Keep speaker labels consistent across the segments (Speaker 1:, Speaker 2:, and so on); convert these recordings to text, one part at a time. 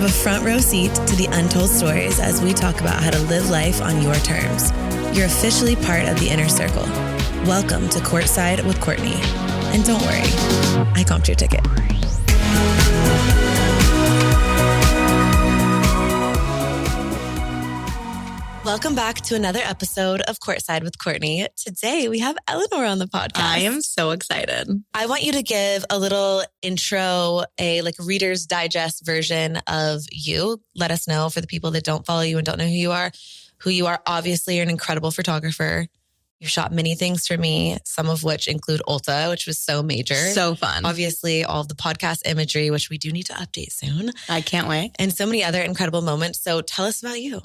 Speaker 1: a front row seat to the untold stories as we talk about how to live life on your terms. You're officially part of the inner circle. Welcome to Courtside with Courtney. And don't worry, I comped your ticket. Welcome back to another episode of Courtside with Courtney. Today we have Eleanor on the podcast.
Speaker 2: I am so excited.
Speaker 1: I want you to give a little intro, a Reader's Digest version of you. Let us know, for the people that don't follow you and don't know who you are. Obviously, you're an incredible photographer. You've shot many things for me, some of which include Ulta, which was so major.
Speaker 2: So fun.
Speaker 1: Obviously, all of the podcast imagery, which we do need to update soon.
Speaker 2: I can't wait.
Speaker 1: And so many other incredible moments. So tell us about you.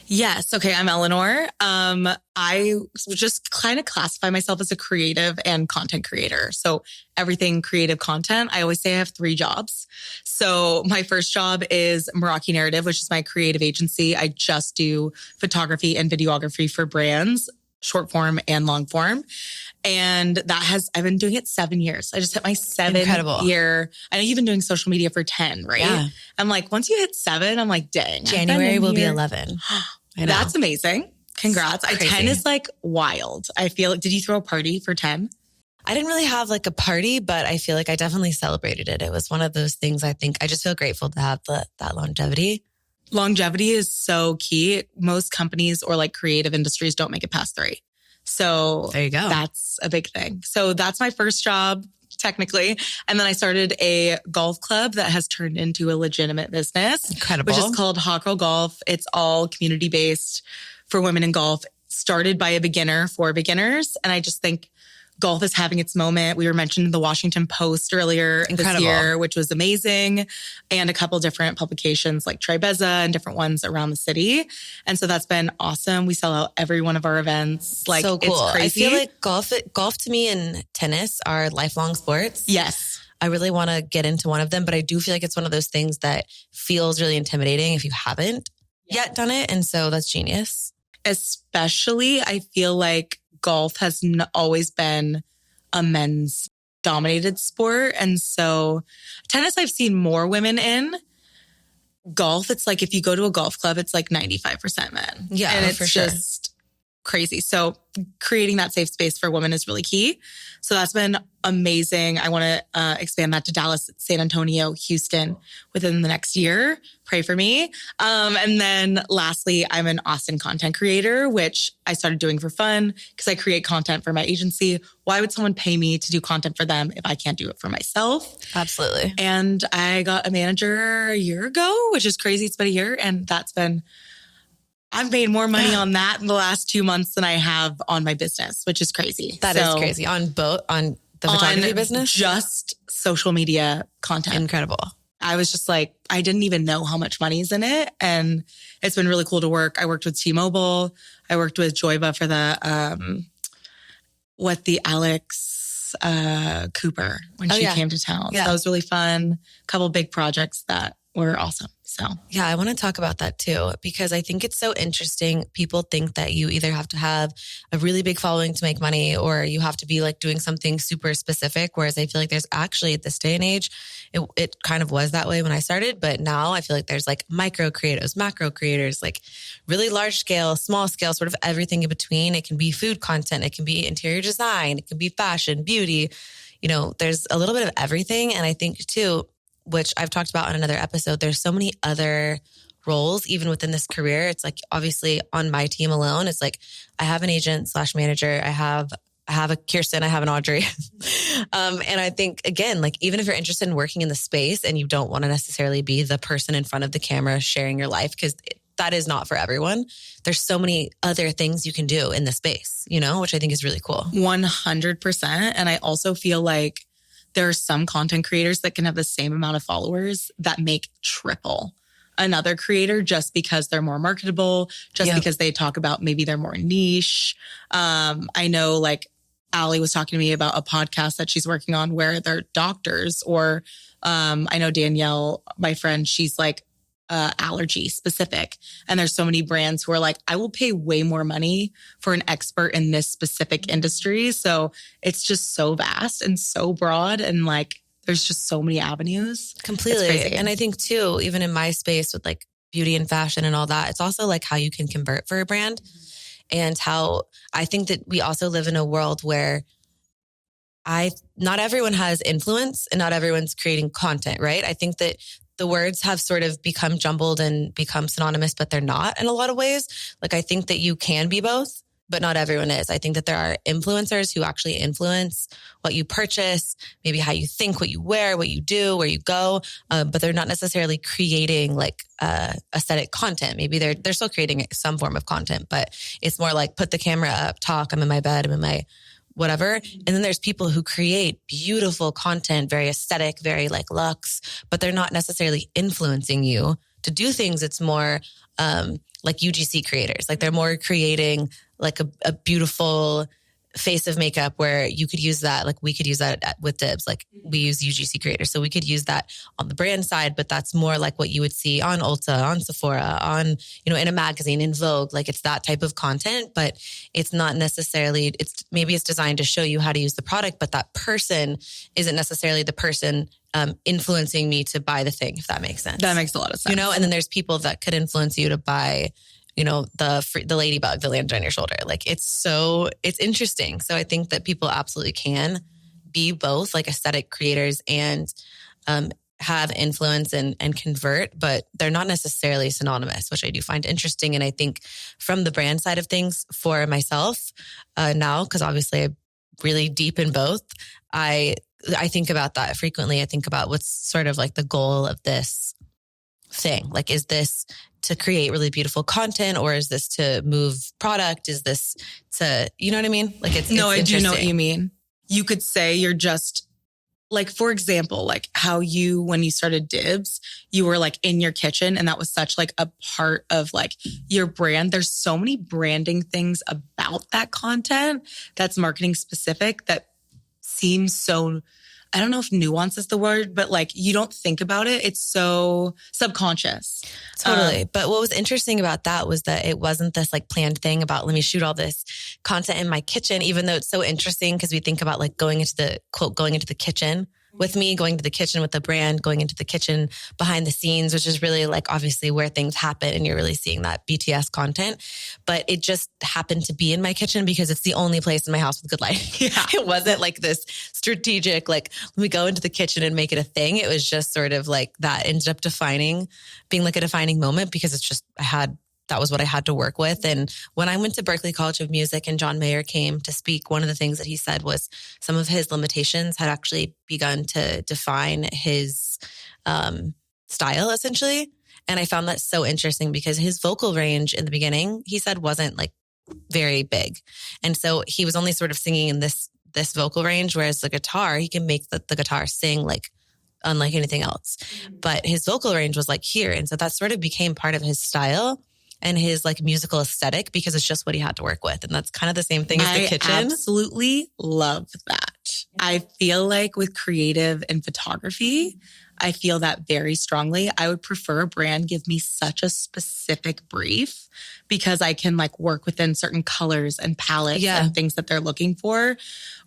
Speaker 2: Yes. Okay. I'm Eleanor. I just kind of classify myself as a creative and content creator. So everything creative content. I always say I have 3 jobs. So my first job is Meraki Narrative, which is my creative agency. I just do photography and videography for brands, short form and long form. And I've been doing it 7 years. I just hit my 7th year. I know you've been doing social media for 10, right? Yeah. I'm like, once you hit 7, I'm like, dang.
Speaker 1: January will be 11.
Speaker 2: I know. That's amazing. Congrats. 10 is wild. I feel like, did you throw a party for 10?
Speaker 1: I didn't really have a party, but I feel like I definitely celebrated it. It was one of those things. I just feel grateful to have that longevity.
Speaker 2: Longevity is so key. Most companies or creative industries don't make it past 3. So
Speaker 1: there you go.
Speaker 2: That's a big thing. So that's my first job, technically. And then I started a golf club that has turned into a legitimate business.
Speaker 1: Incredible.
Speaker 2: Which is called Hot Girl Golf. It's all community-based for women in golf. Started by a beginner for beginners. And I just think golf is having its moment. We were mentioned in the Washington Post earlier this year, which was amazing. And a couple different publications like Tribeza and different ones around the city. And so that's been awesome. We sell out every one of our events.
Speaker 1: So cool.
Speaker 2: It's crazy.
Speaker 1: I feel like golf to me and tennis are lifelong sports.
Speaker 2: Yes.
Speaker 1: I really want to get into one of them, but I do feel like it's one of those things that feels really intimidating if you haven't yet done it. And so that's genius.
Speaker 2: Especially, I feel like golf has always been a men's dominated sport. And so tennis, I've seen more women in. Golf, it's if you go to a golf club, it's 95% men.
Speaker 1: Yeah,
Speaker 2: and it's
Speaker 1: for sure.
Speaker 2: Just crazy. So creating that safe space for women is really key. So that's been amazing. I want to expand that to Dallas, San Antonio, Houston within the next year. Pray for me. And then lastly, I'm an Austin content creator, which I started doing for fun because I create content for my agency. Why would someone pay me to do content for them if I can't do it for myself?
Speaker 1: Absolutely.
Speaker 2: And I got a manager a year ago, which is crazy. It's been a year, and I've made more money on that in the last 2 months than I have on my business, which is crazy.
Speaker 1: That is crazy. On the photography business?
Speaker 2: Just social media content.
Speaker 1: Incredible.
Speaker 2: I was just I didn't even know how much money is in it. And it's been really cool to work. I worked with T-Mobile. I worked with Joyva for the Alex Cooper when she came to town. Yeah. So that was really fun. A couple big projects that were awesome. So
Speaker 1: yeah, I want to talk about that too, because I think it's so interesting. People think that you either have to have a really big following to make money, or you have to be doing something super specific. Whereas I feel like there's actually, at this day and age, it kind of was that way when I started, but now I feel like there's micro creators, macro creators, really large scale, small scale, sort of everything in between. It can be food content. It can be interior design. It can be fashion, beauty. There's a little bit of everything. And I think too, which I've talked about on another episode, there's so many other roles, even within this career. It's obviously on my team alone, it's I have an agent / manager. I have a Kirsten, I have an Audrey. And I think, again, even if you're interested in working in the space and you don't want to necessarily be the person in front of the camera sharing your life, because that is not for everyone. There's so many other things you can do in the space, which I think is really cool.
Speaker 2: 100%. And I also feel there are some content creators that can have the same amount of followers that make triple another creator just because they're more marketable, because they talk about maybe they're more niche. I know Allie was talking to me about a podcast that she's working on where they're doctors, or I know Danielle, my friend, she's allergy specific. And there's so many brands who are I will pay way more money for an expert in this specific industry. So it's just so vast and so broad. And there's just so many avenues.
Speaker 1: Completely. And I think too, even in my space with like beauty and fashion and all that, it's also like how you can convert for a brand, and how I think that we also live in a world where not everyone has influence and not everyone's creating content, right? I think that the words have sort of become jumbled and become synonymous, but they're not in a lot of ways. Like, I think that you can be both, but not everyone is. I think that there are influencers who actually influence what you purchase, maybe how you think, what you wear, what you do, where you go, but they're not necessarily creating like aesthetic content. Maybe they're still creating some form of content, but it's more like put the camera up, talk, I'm in my bed, I'm in my whatever. And then there's people who create beautiful content, very aesthetic, very like luxe, but they're not necessarily influencing you to do things. It's more like UGC creators. Like, they're more creating like a beautiful face of makeup where you could use that. Like, we could use that with Dibs. Like, we use UGC creators. So we could use that on the brand side, but that's more like what you would see on Ulta, on Sephora, on, in a magazine, in Vogue. Like, it's that type of content, but it's not necessarily, maybe it's designed to show you how to use the product, but that person isn't necessarily the person influencing me to buy the thing, if that makes sense.
Speaker 2: That makes a lot of sense.
Speaker 1: And then there's people that could influence you to buy, the ladybug that lands on your shoulder. Like, it's interesting. So I think that people absolutely can be both, like aesthetic creators and have influence and convert, but they're not necessarily synonymous, which I do find interesting. And I think from the brand side of things for myself now, because obviously I'm really deep in both, I think about that frequently. I think about what's sort of like the goal of this thing. Like, is this to create really beautiful content, or is this to move product? Is this to, you know what I mean? Like, I do
Speaker 2: know what you mean. You could say you're just like, for example, like how when you started Dibs, you were like in your kitchen, and that was such like a part of like your brand. There's so many branding things about that content that's marketing specific that seems so, I don't know if nuance is the word, but like, you don't think about it. It's so subconscious.
Speaker 1: Totally. But what was interesting about that was that it wasn't this like planned thing about, let me shoot all this content in my kitchen, even though it's so interesting because we think about like going into the kitchen with me, going to the kitchen with the brand, going into the kitchen behind the scenes, which is really like obviously where things happen and you're really seeing that BTS content. But it just happened to be in my kitchen because it's the only place in my house with good lighting. Yeah. It wasn't like this strategic, like, let me go into the kitchen and make it a thing. It was just sort of like that ended up being like a defining moment because it's just, that was what I had to work with. And when I went to Berklee College of Music and John Mayer came to speak, one of the things that he said was some of his limitations had actually begun to define his style, essentially. And I found that so interesting because his vocal range in the beginning, he said, wasn't like very big. And so he was only sort of singing in this vocal range, whereas the guitar, he can make the guitar sing like unlike anything else. But his vocal range was like here. And so that sort of became part of his style and his like musical aesthetic because it's just what he had to work with. And that's kind of the same thing as the kitchen.
Speaker 2: I absolutely love that. I feel like with creative and photography, I feel that very strongly. I would prefer a brand give me such a specific brief because I can like work within certain colors and palettes and things that they're looking for.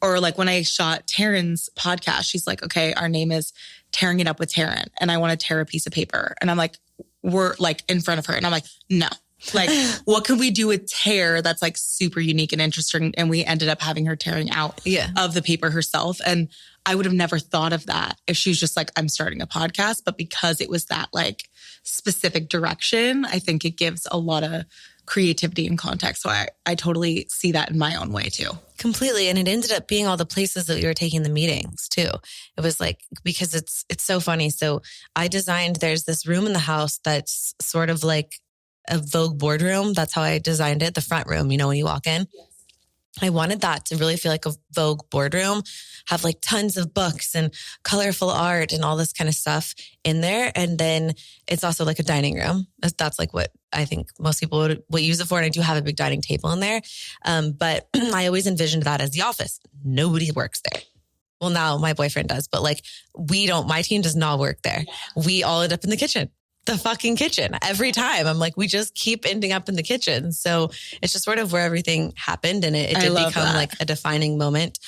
Speaker 2: Or like when I shot Taryn's podcast, she's like, okay, our name is Tearing It Up with Taryn. And I want to tear a piece of paper. And I'm like, we're like in front of her. And I'm like, no, like what can we do with tear that's like super unique and interesting? And we ended up having her tearing out of the paper herself. And I would have never thought of that if she was just like, I'm starting a podcast. But because it was that like specific direction, I think it gives a lot of creativity and context. So I totally see that in my own way too.
Speaker 1: Completely. And it ended up being all the places that we were taking the meetings too. It was like, because it's so funny. So I designed, there's this room in the house that's sort of like a Vogue boardroom. That's how I designed it. The front room, when you walk in. Yes. I wanted that to really feel like a Vogue boardroom, have like tons of books and colorful art and all this kind of stuff in there. And then it's also like a dining room. That's like what I think most people would use it for. And I do have a big dining table in there. But I always envisioned that as the office. Nobody works there. Well, now my boyfriend does, but like my team does not work there. We all end up in the kitchen. The fucking kitchen every time. I'm like, we just keep ending up in the kitchen. So it's just sort of where everything happened. And it did become like a defining moment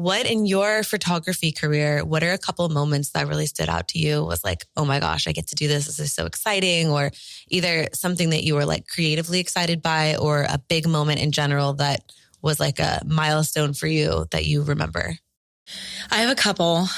Speaker 1: What in your photography career, what are a couple of moments that really stood out to you? Was like, oh my gosh, I get to do this. This is so exciting. Or either something that you were like creatively excited by, or a big moment in general that was like a milestone for you that you remember?
Speaker 2: I have a couple.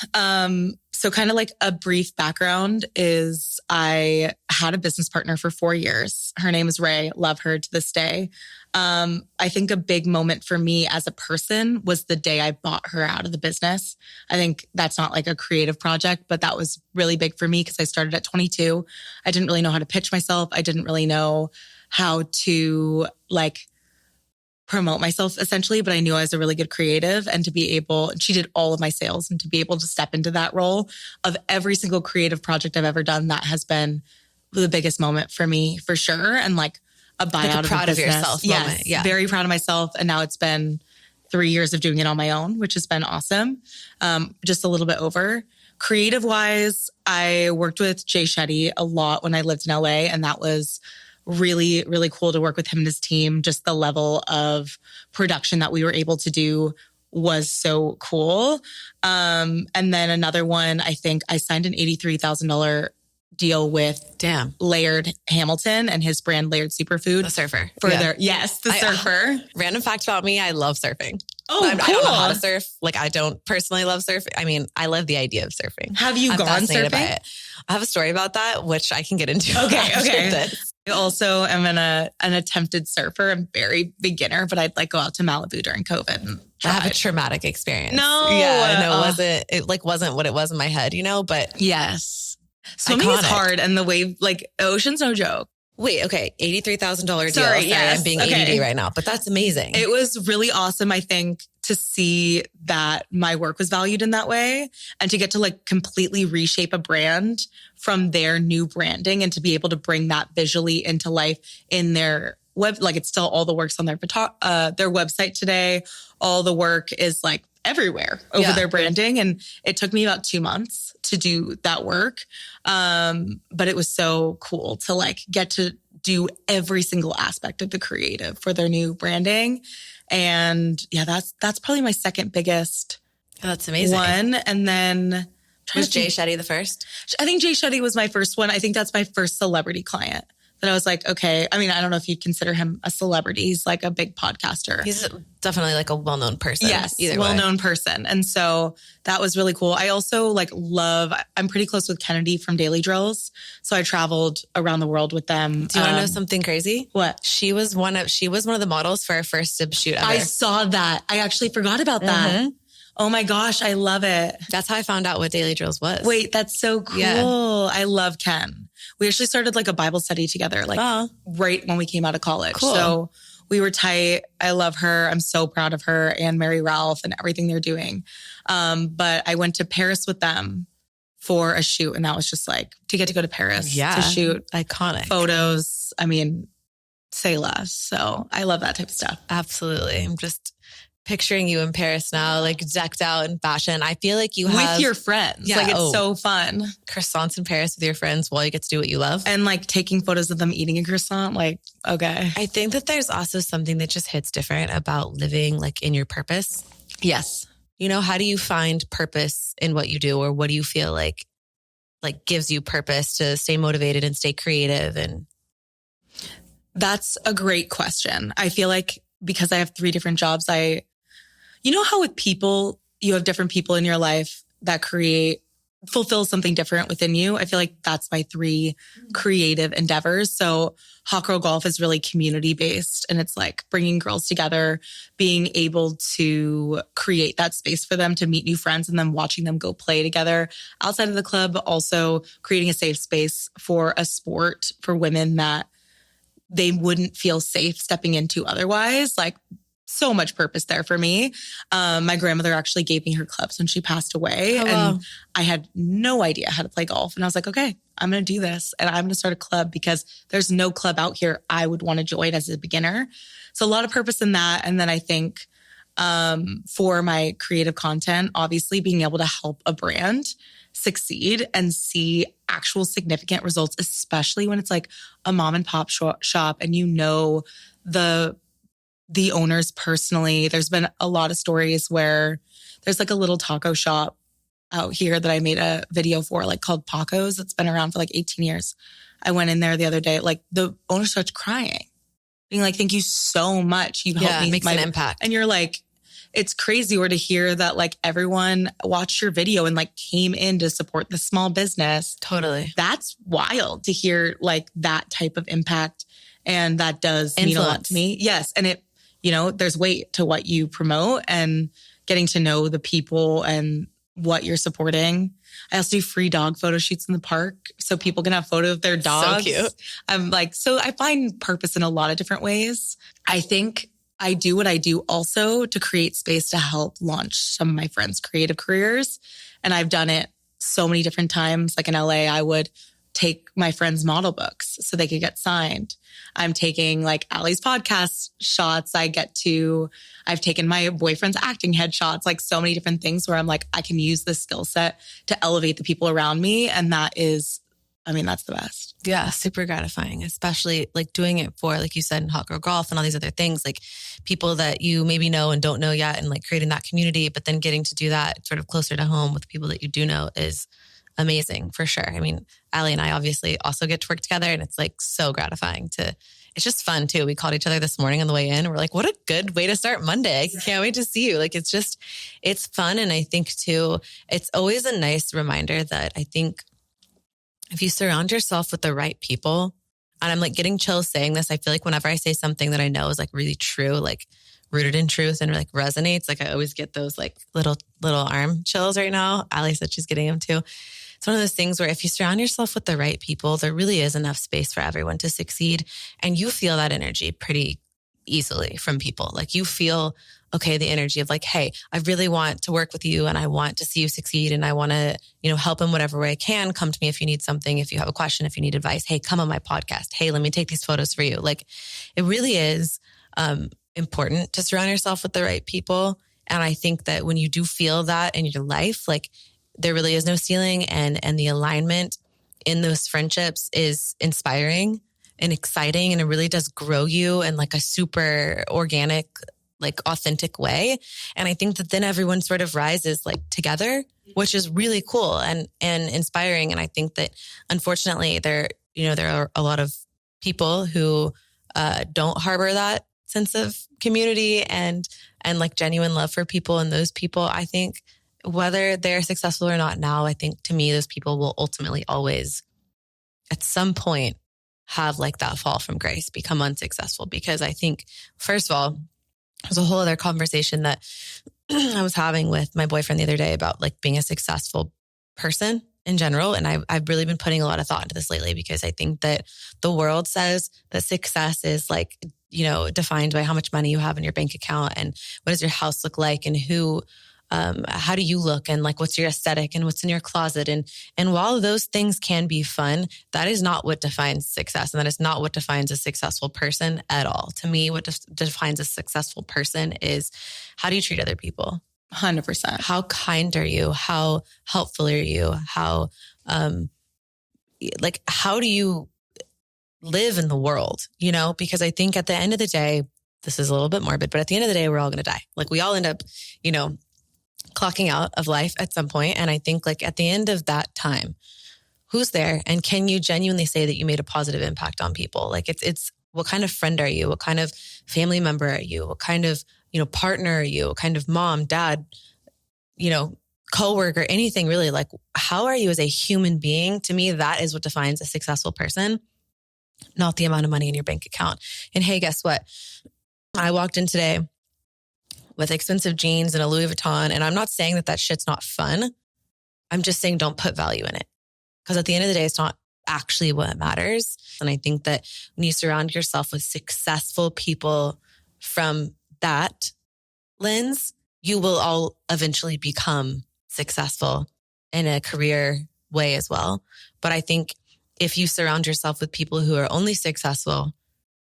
Speaker 2: So kind of like a brief background is I had a business partner for 4 years. Her name is Ray. Love her to this day. I think a big moment for me as a person was the day I bought her out of the business. I think that's not like a creative project, but that was really big for me because I started at 22. I didn't really know how to pitch myself. I didn't really know how to like promote myself essentially, but I knew I was a really good creative, and to be able, she did all of my sales, and to be able to step into that role of every single creative project I've ever done, that has been the biggest moment for me for sure. And like a buyout
Speaker 1: like
Speaker 2: of
Speaker 1: proud
Speaker 2: the
Speaker 1: of
Speaker 2: business.
Speaker 1: yourself
Speaker 2: Yes,
Speaker 1: moment. Yeah.
Speaker 2: very proud of myself. And now it's been 3 years of doing it on my own, which has been awesome. Just a little bit over. Creative wise, I worked with Jay Shetty a lot when I lived in LA, and that was really, really cool to work with him and his team. Just the level of production that we were able to do was so cool. And then another one, I think I signed an $83,000 deal with Laird Hamilton and his brand Laird Superfood.
Speaker 1: The surfer.
Speaker 2: For their, yes, the surfer.
Speaker 1: Random fact about me, I love surfing.
Speaker 2: Oh,
Speaker 1: cool. I don't know how to
Speaker 2: cool.
Speaker 1: surf. Like, I don't personally love surfing. I mean, I love the idea of surfing.
Speaker 2: Have you
Speaker 1: I'm
Speaker 2: gone
Speaker 1: fascinated by
Speaker 2: surfing?
Speaker 1: it. I have a story about that, which I can get into.
Speaker 2: Okay.
Speaker 1: after this.
Speaker 2: I also am an attempted surfer. I'm very beginner, but I'd like go out to Malibu during COVID and
Speaker 1: I have a
Speaker 2: try.
Speaker 1: traumatic experience.
Speaker 2: No.
Speaker 1: Yeah, no, it wasn't what it was in my head, you know, but
Speaker 2: Yes. Swimming is
Speaker 1: iconic.
Speaker 2: hard, and the wave, like ocean's no joke.
Speaker 1: Wait, okay. $83,000 deal.
Speaker 2: Sorry, yes,
Speaker 1: I'm being
Speaker 2: okay.
Speaker 1: ADD right now, but that's amazing.
Speaker 2: It was really awesome, I think, to see that my work was valued in that way, and to get to like completely reshape a brand from their new branding, and to be able to bring that visually into life in their web. Like, it's still all the work's on their website today. All the work is like everywhere over their branding. And it took me about 2 months to do that work. But it was so cool to like get to do every single aspect of the creative for their new branding. And yeah, that's probably my second biggest
Speaker 1: That's amazing.
Speaker 2: one. And then
Speaker 1: Was Jay Shetty the first?
Speaker 2: I think Jay Shetty was my first one. I think that's my first celebrity client that I was like, okay. I mean, I don't know if you'd consider him a celebrity. He's like a big podcaster.
Speaker 1: He's definitely like a well-known person.
Speaker 2: Yes,
Speaker 1: either
Speaker 2: well-known person. And so that was really cool. I also like I'm pretty close with Kennedy from Daily Drills. So I traveled around the world with them.
Speaker 1: Do you want to know something crazy?
Speaker 2: What?
Speaker 1: She was one of the models for our first sib shoot ever.
Speaker 2: I saw that. I actually forgot about that.
Speaker 1: Mm-hmm.
Speaker 2: Oh my gosh, I love it.
Speaker 1: That's how I found out what Daily Drills was.
Speaker 2: Wait, that's so cool.
Speaker 1: Yeah.
Speaker 2: I love Ken. We actually started like a Bible study together, like right when we came out of college.
Speaker 1: Cool.
Speaker 2: So we were tight. I love her. I'm so proud of her and Mary Ralph and everything they're doing. But I went to Paris with them for a shoot, and that was just like to get to go to Paris to shoot
Speaker 1: iconic
Speaker 2: photos. I mean, say less. So I love that type of stuff.
Speaker 1: Absolutely. I'm just picturing you in Paris now, like decked out in fashion. I feel like you have
Speaker 2: with your friends.
Speaker 1: Yeah,
Speaker 2: like it's so fun.
Speaker 1: Croissants in Paris with your friends while you get to do what you love.
Speaker 2: And like taking photos of them eating a croissant. Like, okay.
Speaker 1: I think that there's also something that just hits different about living like in your purpose.
Speaker 2: Yes.
Speaker 1: You know, how do you find purpose in what you do, or what do you feel like gives you purpose to stay motivated and stay creative? And
Speaker 2: that's a great question. I feel like because I have 3 different jobs, you know how with people, you have different people in your life that fulfill something different within you. I feel like that's my 3 creative endeavors. So Hot Girl Golf is really community based, and it's like bringing girls together, being able to create that space for them to meet new friends, and then watching them go play together outside of the club. Also creating a safe space for a sport for women that they wouldn't feel safe stepping into otherwise. Like, so much purpose there for me. My grandmother actually gave me her clubs when she passed away. And I had no idea how to play golf. And I was like, okay, I'm going to do this. And I'm going to start a club because there's no club out here I would want to join as a beginner. So a lot of purpose in that. And then I think for my creative content, obviously being able to help a brand succeed and see actual significant results, especially when it's like a mom and pop shop and you know the the owners personally. There's been a lot of stories where there's like a little taco shop out here that I made a video for, like called Paco's. It's been around for like 18 years. I went in there the other day, like the owner starts crying, being like, thank you so much. You've helped me.
Speaker 1: Makes an impact.
Speaker 2: And you're like, it's crazy or to hear that like everyone watched your video and like came in to support the small business.
Speaker 1: Totally.
Speaker 2: That's wild to hear like that type of impact. And that does mean a lot to me. Yes. And it, there's weight to what you promote and getting to know the people and what you're supporting. I also do free dog photo shoots in the park so people can have photos of their dogs.
Speaker 1: So cute.
Speaker 2: So I find purpose in a lot of different ways. I think I do what I do also to create space to help launch some of my friends' creative careers. And I've done it so many different times. Like in LA, I would take my friends' model books so they could get signed. I'm taking like Allie's podcast shots. I've taken my boyfriend's acting headshots, like so many different things where I'm like, I can use this skill set to elevate the people around me. And that's the best.
Speaker 1: Yeah, super gratifying, especially like doing it for, like you said, in Hot Girl Golf and all these other things, like people that you maybe know and don't know yet, and like creating that community, but then getting to do that sort of closer to home with people that you do know is amazing for sure. I mean, Allie and I obviously also get to work together, and it's like so gratifying it's just fun too. We called each other this morning on the way in. We're like, what a good way to start Monday. I can't wait to see you. Like, it's fun. And I think too, it's always a nice reminder that I think if you surround yourself with the right people, and I'm like getting chills saying this, I feel like whenever I say something that I know is like really true, like rooted in truth and like resonates, like I always get those like little arm chills right now. Allie said she's getting them too. It's one of those things where if you surround yourself with the right people, there really is enough space for everyone to succeed. And you feel that energy pretty easily from people. Like you feel, okay, the energy of like, hey, I really want to work with you and I want to see you succeed and I want to, help in whatever way I can. Come to me if you need something, if you have a question, if you need advice. Hey, come on my podcast. Hey, let me take these photos for you. Like it really is important to surround yourself with the right people. And I think that when you do feel that in your life, like there really is no ceiling, and the alignment in those friendships is inspiring and exciting. And it really does grow you in like a super organic, like authentic way. And I think that then everyone sort of rises like together, which is really cool and inspiring. And I think that unfortunately there are a lot of people who don't harbor that sense of community and like genuine love for people. And those people, I think whether they're successful or not now, I think to me, those people will ultimately always at some point have like that fall from grace, become unsuccessful. Because I think, first of all, there's a whole other conversation that I was having with my boyfriend the other day about like being a successful person in general. And I've really been putting a lot of thought into this lately, because I think that the world says that success is like, defined by how much money you have in your bank account and what does your house look like and how do you look and like what's your aesthetic and what's in your closet. And while those things can be fun, that is not what defines success. And that is not what defines a successful person at all. To me, what defines a successful person is how do you treat other people?
Speaker 2: 100%.
Speaker 1: How kind are you? How helpful are you? How do you live in the world? Because I think at the end of the day, this is a little bit morbid, but at the end of the day, we're all going to die. Like we all end up, clocking out of life at some point. And I think like at the end of that time, who's there? And can you genuinely say that you made a positive impact on people? Like it's what kind of friend are you? What kind of family member are you? What kind of, partner are you? What kind of mom, dad, coworker, anything really? Like, how are you as a human being? To me, that is what defines a successful person, not the amount of money in your bank account. And hey, guess what? I walked in today with expensive jeans and a Louis Vuitton. And I'm not saying that shit's not fun. I'm just saying don't put value in it. Because at the end of the day, it's not actually what matters. And I think that when you surround yourself with successful people from that lens, you will all eventually become successful in a career way as well. But I think if you surround yourself with people who are only successful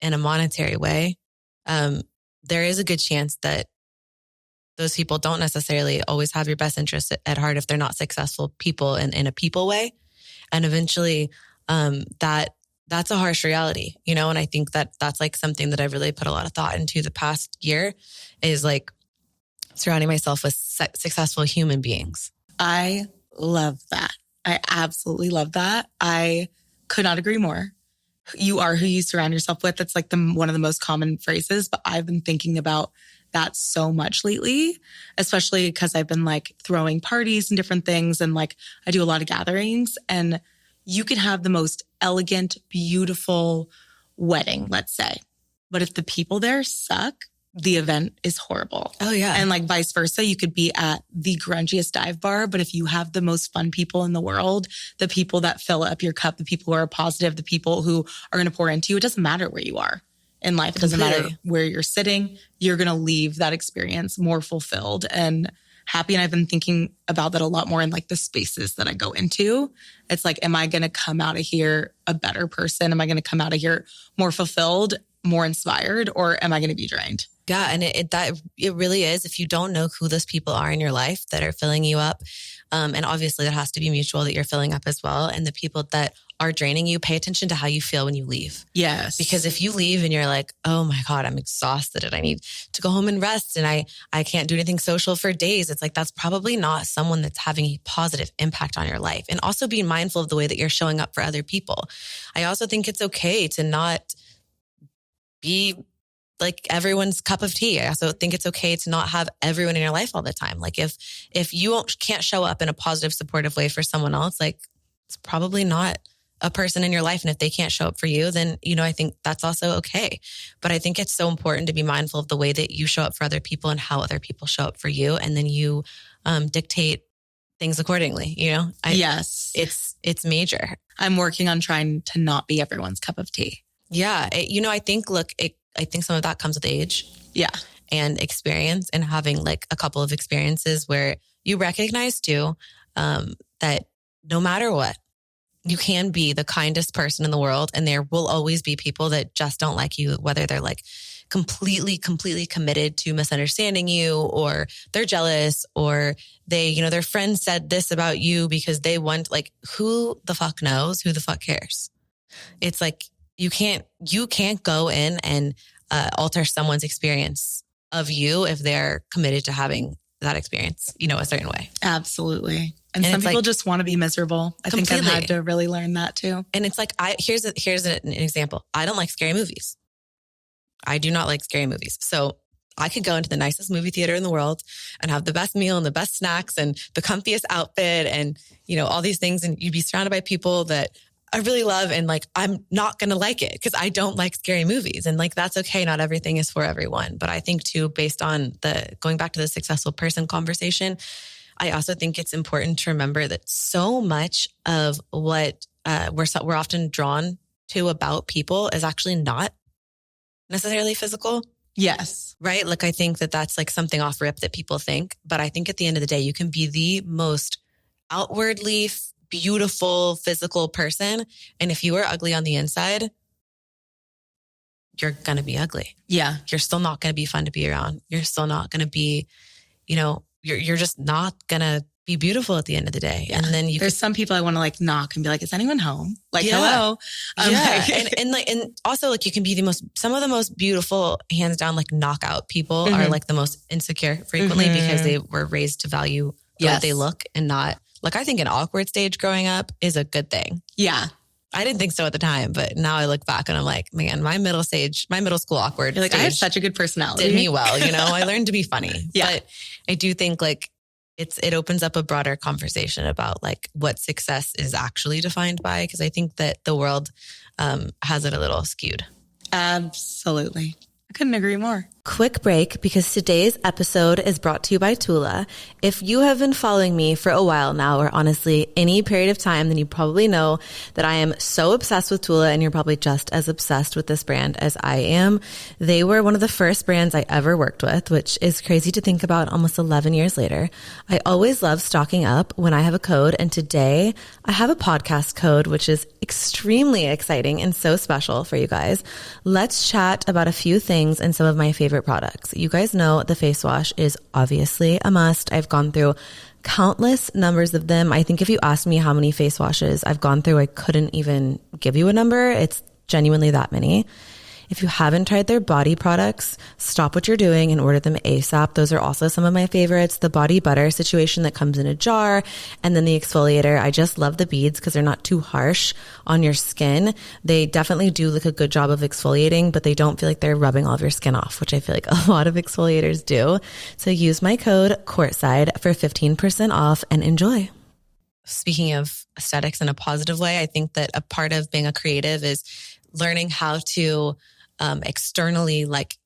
Speaker 1: in a monetary way, there is a good chance that those people don't necessarily always have your best interest at heart if they're not successful people in a people way. And eventually that that's a harsh reality, you know? And I think that that's like something that I've really put a lot of thought into the past year is like surrounding myself with successful human beings.
Speaker 2: I love that. I absolutely love that. I could not agree more. You are who you surround yourself with. That's like one of the most common phrases, but I've been thinking about that so much lately, especially because I've been like throwing parties and different things. And like I do a lot of gatherings, and you can have the most elegant, beautiful wedding, let's say. But if the people there suck, the event is horrible.
Speaker 1: Oh, yeah.
Speaker 2: And like vice versa, you could be at the grungiest dive bar, but if you have the most fun people in the world, the people that fill up your cup, the people who are positive, the people who are going to pour into you, it doesn't matter where you are in life. It doesn't matter where you're sitting. You're going to leave that experience more fulfilled and happy. And I've been thinking about that a lot more in like the spaces that I go into. It's like, am I going to come out of here a better person? Am I going to come out of here more fulfilled, more inspired, or am I going to be drained?
Speaker 1: Yeah. And it really is. If you don't know who those people are in your life that are filling you up, and obviously that has to be mutual, that you're filling up as well. And the people that are draining you, pay attention to how you feel when you leave.
Speaker 2: Yes.
Speaker 1: Because if you leave and you're like, oh my God, I'm exhausted and I need to go home and rest and I can't do anything social for days. It's like, that's probably not someone that's having a positive impact on your life. And also being mindful of the way that you're showing up for other people. I also think it's okay to not be like everyone's cup of tea. I also think it's okay to not have everyone in your life all the time. Like if you can't show up in a positive, supportive way for someone else, like it's probably not a person in your life. And if they can't show up for you, then, you know, I think that's also okay. But I think it's so important to be mindful of the way that you show up for other people and how other people show up for you. And then you dictate things accordingly, you know?
Speaker 2: Yes.
Speaker 1: It's major.
Speaker 2: I'm working on trying to not be everyone's cup of tea.
Speaker 1: Yeah. I think some of that comes with age.
Speaker 2: Yeah.
Speaker 1: And experience, and having like a couple of experiences where you recognize too, that no matter what, you can be the kindest person in the world. And there will always be people that just don't like you, whether they're like completely committed to misunderstanding you, or they're jealous, or they, you know, their friend said this about you because they want, like, who the fuck knows? Who the fuck cares? It's like, you can't go in and alter someone's experience of you if they're committed to having that experience, you know, a certain way.
Speaker 2: Absolutely. And some people just want to be miserable. I think I've had to really learn that too.
Speaker 1: And it's like, here's an example. I don't like scary movies. I do not like scary movies. So I could go into the nicest movie theater in the world and have the best meal and the best snacks and the comfiest outfit and, you know, all these things. And you'd be surrounded by people that I really love. And like, I'm not going to like it because I don't like scary movies. And like, that's okay. Not everything is for everyone. But I think too, based on going back to the successful person conversation, I also think it's important to remember that so much of what we're often drawn to about people is actually not necessarily physical.
Speaker 2: Yes.
Speaker 1: Right? Like, I think that that's like something off rip that people think. But I think at the end of the day, you can be the most outwardly beautiful physical person. And if you are ugly on the inside, you're going to be ugly.
Speaker 2: Yeah.
Speaker 1: You're still not going to be fun to be around. You're still not going to be, you know, you're just not going to be beautiful at the end of the day. Yeah. And then
Speaker 2: there's some people I want to like knock and be like, is anyone home? Like,
Speaker 1: yeah.
Speaker 2: hello.
Speaker 1: Yeah. and also like you can be some of the most beautiful, hands down, like knockout people are like the most insecure frequently because they were raised to value the way they look and not. Like, I think an awkward stage growing up is a good thing.
Speaker 2: Yeah.
Speaker 1: I didn't think so at the time, but now I look back and I'm like, man, my middle school awkward
Speaker 2: You're like, I have such a good personality.
Speaker 1: Did me well, you know? I learned to be funny.
Speaker 2: Yeah.
Speaker 1: But I do think like it opens up a broader conversation about like what success is actually defined by, because I think that the world has it a little skewed.
Speaker 2: Absolutely. I couldn't agree more.
Speaker 1: Quick break, because today's episode is brought to you by Tula. If you have been following me for a while now, or honestly any period of time, then you probably know that I am so obsessed with Tula, and you're probably just as obsessed with this brand as I am. They were one of the first brands I ever worked with, which is crazy to think about almost 11 years later. I always love stocking up when I have a code, and today I have a podcast code, which is extremely exciting and so special for you guys. Let's chat about a few things and some of my favorite products. You guys know the face wash is obviously a must. I've gone through countless numbers of them. I think if you asked me how many face washes I've gone through, I couldn't even give you a number. It's genuinely that many. If you haven't tried their body products, stop what you're doing and order them ASAP. Those are also some of my favorites. The body butter situation that comes in a jar, and then the exfoliator. I just love the beads because they're not too harsh on your skin. They definitely do like a good job of exfoliating, but they don't feel like they're rubbing all of your skin off, which I feel like a lot of exfoliators do. So use my code courtside for 15% off and enjoy. Speaking of aesthetics in a positive way, I think that a part of being a creative is learning how to externally like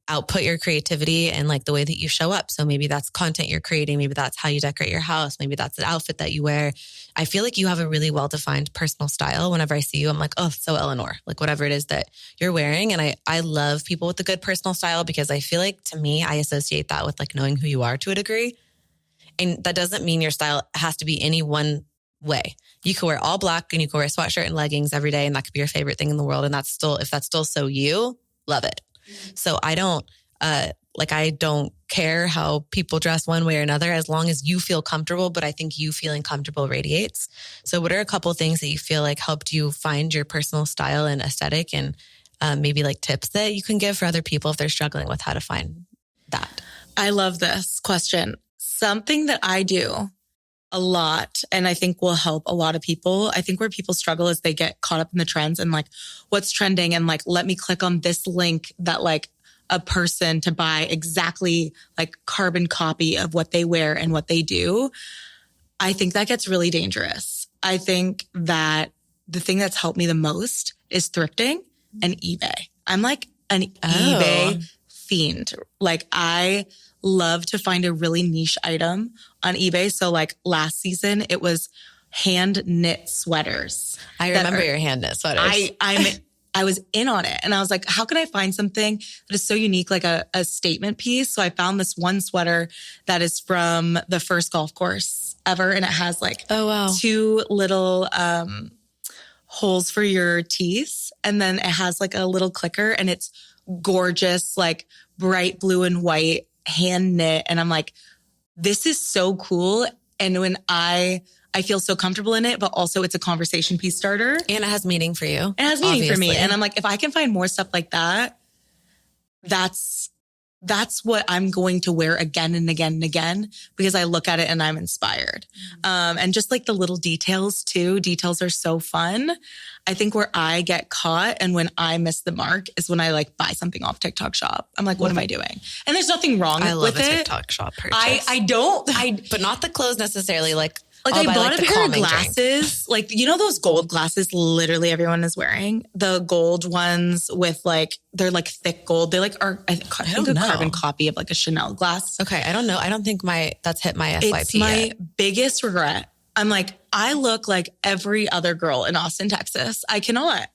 Speaker 1: output your creativity and like the way that you show up. So maybe that's content you're creating. Maybe that's how you decorate your house. Maybe that's the outfit that you wear. I feel like you have a really well-defined personal style. Whenever I see you, I'm like, oh, so Elanor, like whatever it is that you're wearing. And I love people with a good personal style because I feel like, to me, I associate that with like knowing who you are to a degree. And that doesn't mean your style has to be any one way. You could wear all black and you could wear a sweatshirt and leggings every day, and that could be your favorite thing in the world. And that's still, if that's still so you, love it. So I don't care how people dress one way or another, as long as you feel comfortable. But I think you feeling comfortable radiates. So what are a couple of things that you feel like helped you find your personal style and aesthetic, and maybe like tips that you can give for other people if they're struggling with how to find that?
Speaker 2: I love this question. Something that I do a lot, and I think will help a lot of people. I think where people struggle is they get caught up in the trends and like what's trending, and like, let me click on this link that like a person to buy exactly like carbon copy of what they wear and what they do. I think that gets really dangerous. I think that the thing that's helped me the most is thrifting and eBay. I'm like an eBay fiend. Like I love to find a really niche item on eBay. So like last season, it was hand knit sweaters.
Speaker 1: I remember your hand knit sweaters.
Speaker 2: I was in on it, and I was like, how can I find something that is so unique, like a statement piece? So I found this one sweater that is from the first golf course ever. And it has like two little holes for your teeth. And then it has like a little clicker, and it's gorgeous, like bright blue and white, hand knit. And I'm like, this is so cool. And when I feel so comfortable in it, but also it's a conversation piece starter.
Speaker 1: And it has meaning for you.
Speaker 2: It has meaning for me. And I'm like, if I can find more stuff like that, that's what I'm going to wear again and again and again, because I look at it and I'm inspired. And just like the little details too. Details are so fun. I think where I get caught and when I miss the mark is when I like buy something off TikTok shop. I'm like, what am I doing? And there's nothing wrong with it. I love a TikTok
Speaker 1: shop purchase.
Speaker 2: But
Speaker 1: not the clothes necessarily. Like
Speaker 2: I bought a pair of glasses, like, you know, those gold glasses literally everyone is wearing, the gold ones with like, they're like thick gold. They like are, I think a carbon copy of like a Chanel glass.
Speaker 1: Okay. I don't know. I don't think that's hit my FYP
Speaker 2: It's my biggest regret. I'm like, I look like every other girl in Austin, Texas. I cannot.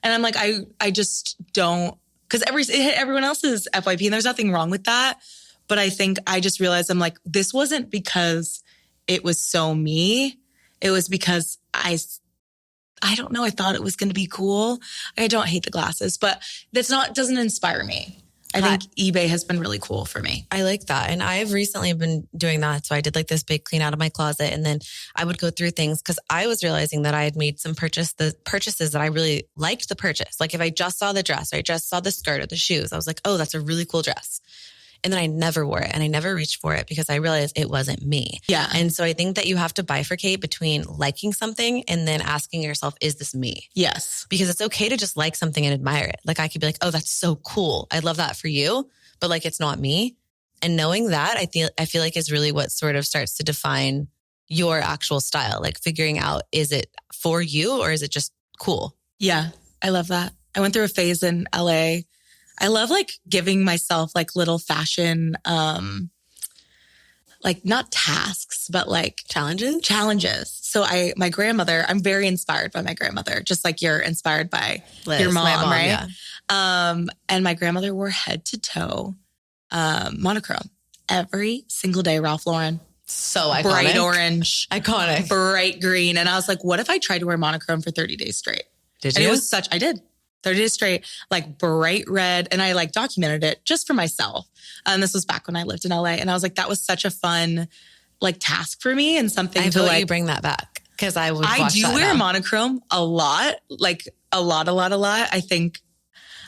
Speaker 2: And I'm like, I just don't, because it hit everyone else's FYP, and there's nothing wrong with that. But I think I just realized, I'm like, this wasn't because it was so me. It was because I don't know. I thought it was going to be cool. I don't hate the glasses, but doesn't inspire me. I think eBay has been really cool for me.
Speaker 1: I like that. And I've recently been doing that. So I did like this big clean out of my closet, and then I would go through things because I was realizing that I had made some purchases that I really liked the purchase. Like if I just saw the dress or I just saw the skirt or the shoes, I was like, oh, that's a really cool dress. And then I never wore it and I never reached for it because I realized it wasn't me.
Speaker 2: Yeah.
Speaker 1: And so I think that you have to bifurcate between liking something and then asking yourself, is this me?
Speaker 2: Yes.
Speaker 1: Because it's okay to just like something and admire it. Like I could be like, oh, that's so cool. I love that for you. But like, it's not me. And knowing that, I feel like is really what sort of starts to define your actual style. Like figuring out, is it for you or is it just cool?
Speaker 2: Yeah. I love that. I went through a phase in LA. I love like giving myself like little fashion, like not tasks, but like challenges. So my grandmother, I'm very inspired by my grandmother, just like you're inspired by
Speaker 1: Liz,
Speaker 2: your mom, right?
Speaker 1: Yeah.
Speaker 2: And my grandmother wore head to toe, monochrome every single day. Ralph Lauren.
Speaker 1: So iconic.
Speaker 2: Bright orange.
Speaker 1: Iconic.
Speaker 2: Bright green. And I was like, what if I tried to wear monochrome for 30 days straight?
Speaker 1: Did you?
Speaker 2: And it was I did. 30 days straight, like bright red. And I like documented it just for myself. And this was back when I lived in LA. And I was like, that was such a fun like task for me and something
Speaker 1: I
Speaker 2: to
Speaker 1: vote
Speaker 2: like
Speaker 1: you bring that back because I would.
Speaker 2: I
Speaker 1: watch
Speaker 2: do
Speaker 1: that
Speaker 2: wear
Speaker 1: now.
Speaker 2: monochrome a lot, like a lot. I think.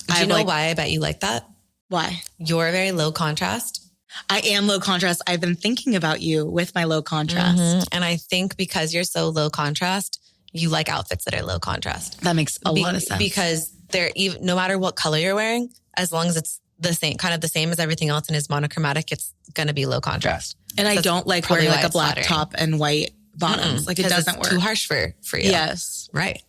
Speaker 1: Do you know why I bet you like that?
Speaker 2: Why?
Speaker 1: You're very low contrast.
Speaker 2: I am low contrast. I've been thinking about you with my low contrast.
Speaker 1: And I think because you're so low contrast, you like outfits that are low contrast.
Speaker 2: That makes a lot of sense.
Speaker 1: Because they're even, no matter what color you're wearing, as long as it's the same, kind of the same as everything else and is monochromatic, it's going to be low contrast.
Speaker 2: And I don't like wearing like a black
Speaker 1: flattering.
Speaker 2: top and white bottoms. Like it doesn't work.
Speaker 1: Too harsh for you.
Speaker 2: Yes.
Speaker 1: Right.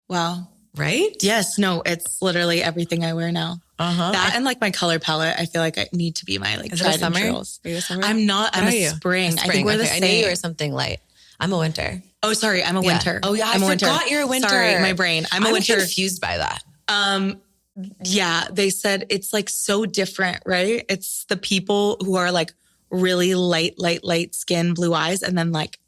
Speaker 2: Wow.
Speaker 1: Right?
Speaker 2: Yes. No, it's literally everything I wear now. That and like my color palette, I feel like I need to be my like
Speaker 1: is it a
Speaker 2: tried and
Speaker 1: summer?
Speaker 2: trues.
Speaker 1: Are you a summer?
Speaker 2: I'm not. I'm a spring. I think we're the same.
Speaker 1: I knew you were something light. I'm a winter.
Speaker 2: Oh, sorry. I'm a winter.
Speaker 1: Oh, yeah.
Speaker 2: I'm a
Speaker 1: forgot
Speaker 2: winter.
Speaker 1: You're a winter.
Speaker 2: Sorry, my brain. I'm a winter.
Speaker 1: Confused by that.
Speaker 2: Yeah, they said it's like so different, right? It's the people who are like really light skin, blue eyes, and then like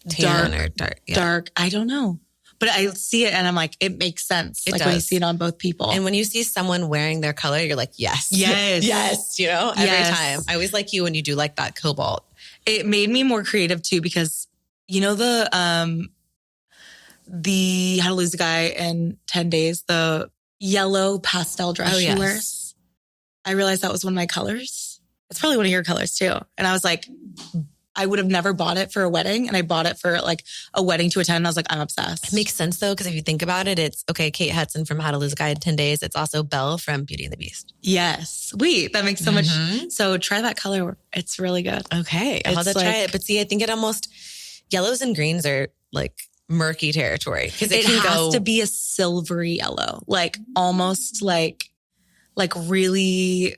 Speaker 1: Tan or dark. Yeah.
Speaker 2: Dark. I don't know. But I see it and I'm like, it makes sense.
Speaker 1: It
Speaker 2: like
Speaker 1: does.
Speaker 2: when you see it on both people.
Speaker 1: And when you see someone wearing their color, you're like, yes.
Speaker 2: Yes.
Speaker 1: Yes. You know, every time. I always like you when you do like that cobalt.
Speaker 2: It made me more creative too, because you know, the How to Lose a Guy in 10 Days, the yellow pastel dress she wears. I realized that was one of my colors. It's probably one of your colors too. And I was like, I would have never bought it for a wedding. And I bought it for like a wedding to attend. And I was like, I'm obsessed.
Speaker 1: It makes sense though, because if you think about it, it's okay, Kate Hudson from How to Lose a Guy in 10 Days. It's also Belle from Beauty and the Beast.
Speaker 2: Yes. Wait, that makes so much. So try that color. It's really good.
Speaker 1: Okay. I'll have to try it. But see, I think it almost, yellows and greens are like murky territory. Because
Speaker 2: it has to be a silvery yellow, like almost like really.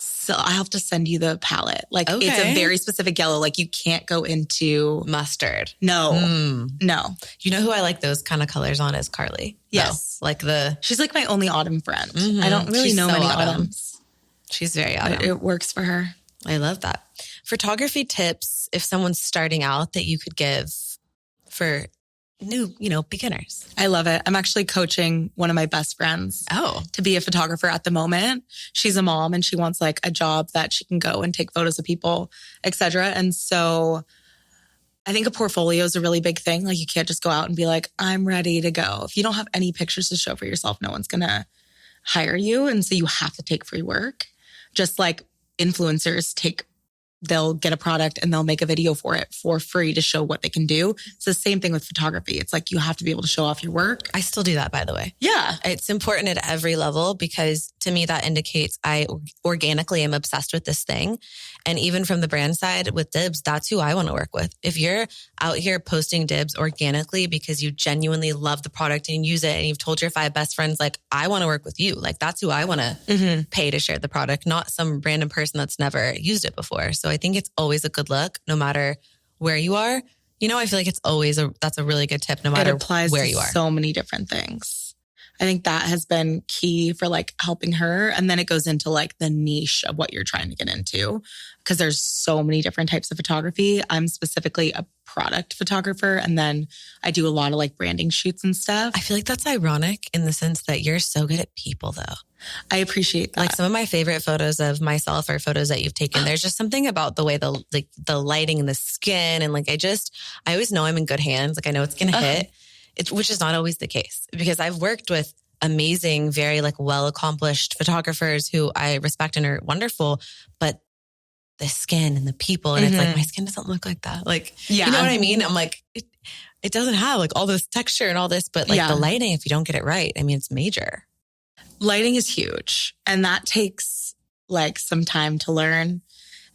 Speaker 2: So I have to send you the palette. Like it's a very specific yellow. Like you can't go into
Speaker 1: mustard.
Speaker 2: No, no.
Speaker 1: You know who I like those kind of colors on is Carly.
Speaker 2: Yes.
Speaker 1: No,
Speaker 2: she's like my only autumn friend. I don't really know many autumns.
Speaker 1: She's very autumn.
Speaker 2: It works for her.
Speaker 1: I love that. Photography tips, if someone's starting out, that you could give for new, beginners.
Speaker 2: I love it. I'm actually coaching one of my best friends to be a photographer at the moment. She's a mom and she wants like a job that she can go and take photos of people, etc. And so I think a portfolio is a really big thing. Like you can't just go out and be like, I'm ready to go. If you don't have any pictures to show for yourself, no one's going to hire you. And so you have to take free work. Just like influencers they'll get a product and they'll make a video for it for free to show what they can do. It's the same thing with photography. It's like you have to be able to show off your work.
Speaker 1: I still do that, by the way.
Speaker 2: Yeah.
Speaker 1: It's important at every level because to me that indicates I organically am obsessed with this thing. And even from the brand side with Dibs, that's who I want to work with. If you're out here posting Dibs organically because you genuinely love the product and use it and you've told your 5 best friends, like, I want to work with you. Like that's who I want to pay to share the product, not some random person that's never used it before. So I think it's always a good look, no matter where you are. I feel like it's always that's a really good tip, no matter where you are.
Speaker 2: So many different things. I think that has been key for like helping her. And then it goes into like the niche of what you're trying to get into because there's so many different types of photography. I'm specifically a product photographer. And then I do a lot of like branding shoots and stuff.
Speaker 1: I feel like that's ironic in the sense that you're so good at people though.
Speaker 2: I appreciate that.
Speaker 1: Like some of my favorite photos of myself are photos that you've taken. There's just something about the way the lighting and the skin. And like, I always know I'm in good hands. Like I know it's going to hit. Which is not always the case because I've worked with amazing, very like well-accomplished photographers who I respect and are wonderful, but the skin and the people and it's like, my skin doesn't look like that. Like, you know what I mean? I'm like, it doesn't have like all this texture and all this, but like the lighting, if you don't get it right, I mean, it's major.
Speaker 2: Lighting is huge and that takes like some time to learn.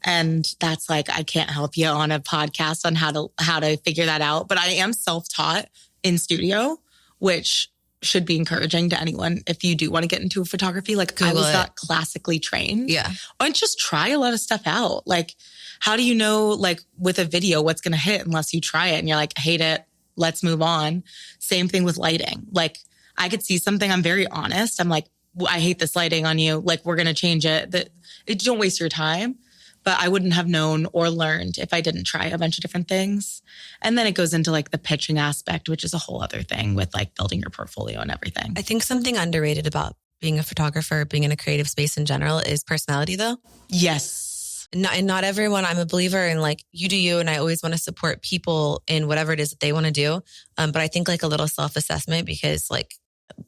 Speaker 2: And that's like, I can't help you on a podcast on how to figure that out, but I am self-taught in studio, which should be encouraging to anyone if you do want to get into photography. Like I was not classically trained.
Speaker 1: Yeah.
Speaker 2: And just try a lot of stuff out. Like, how do you know, like with a video, what's going to hit unless you try it and you're like, I hate it. Let's move on. Same thing with lighting. Like I could see something. I'm very honest. I'm like, I hate this lighting on you. Like we're going to change it. Don't waste your time. But I wouldn't have known or learned if I didn't try a bunch of different things. And then it goes into like the pitching aspect, which is a whole other thing with like building your portfolio and everything.
Speaker 1: I think something underrated about being a photographer, being in a creative space in general is personality though.
Speaker 2: Yes.
Speaker 1: not everyone, I'm a believer in like, you do you. And I always want to support people in whatever it is that they want to do. But I think like a little self-assessment, because like,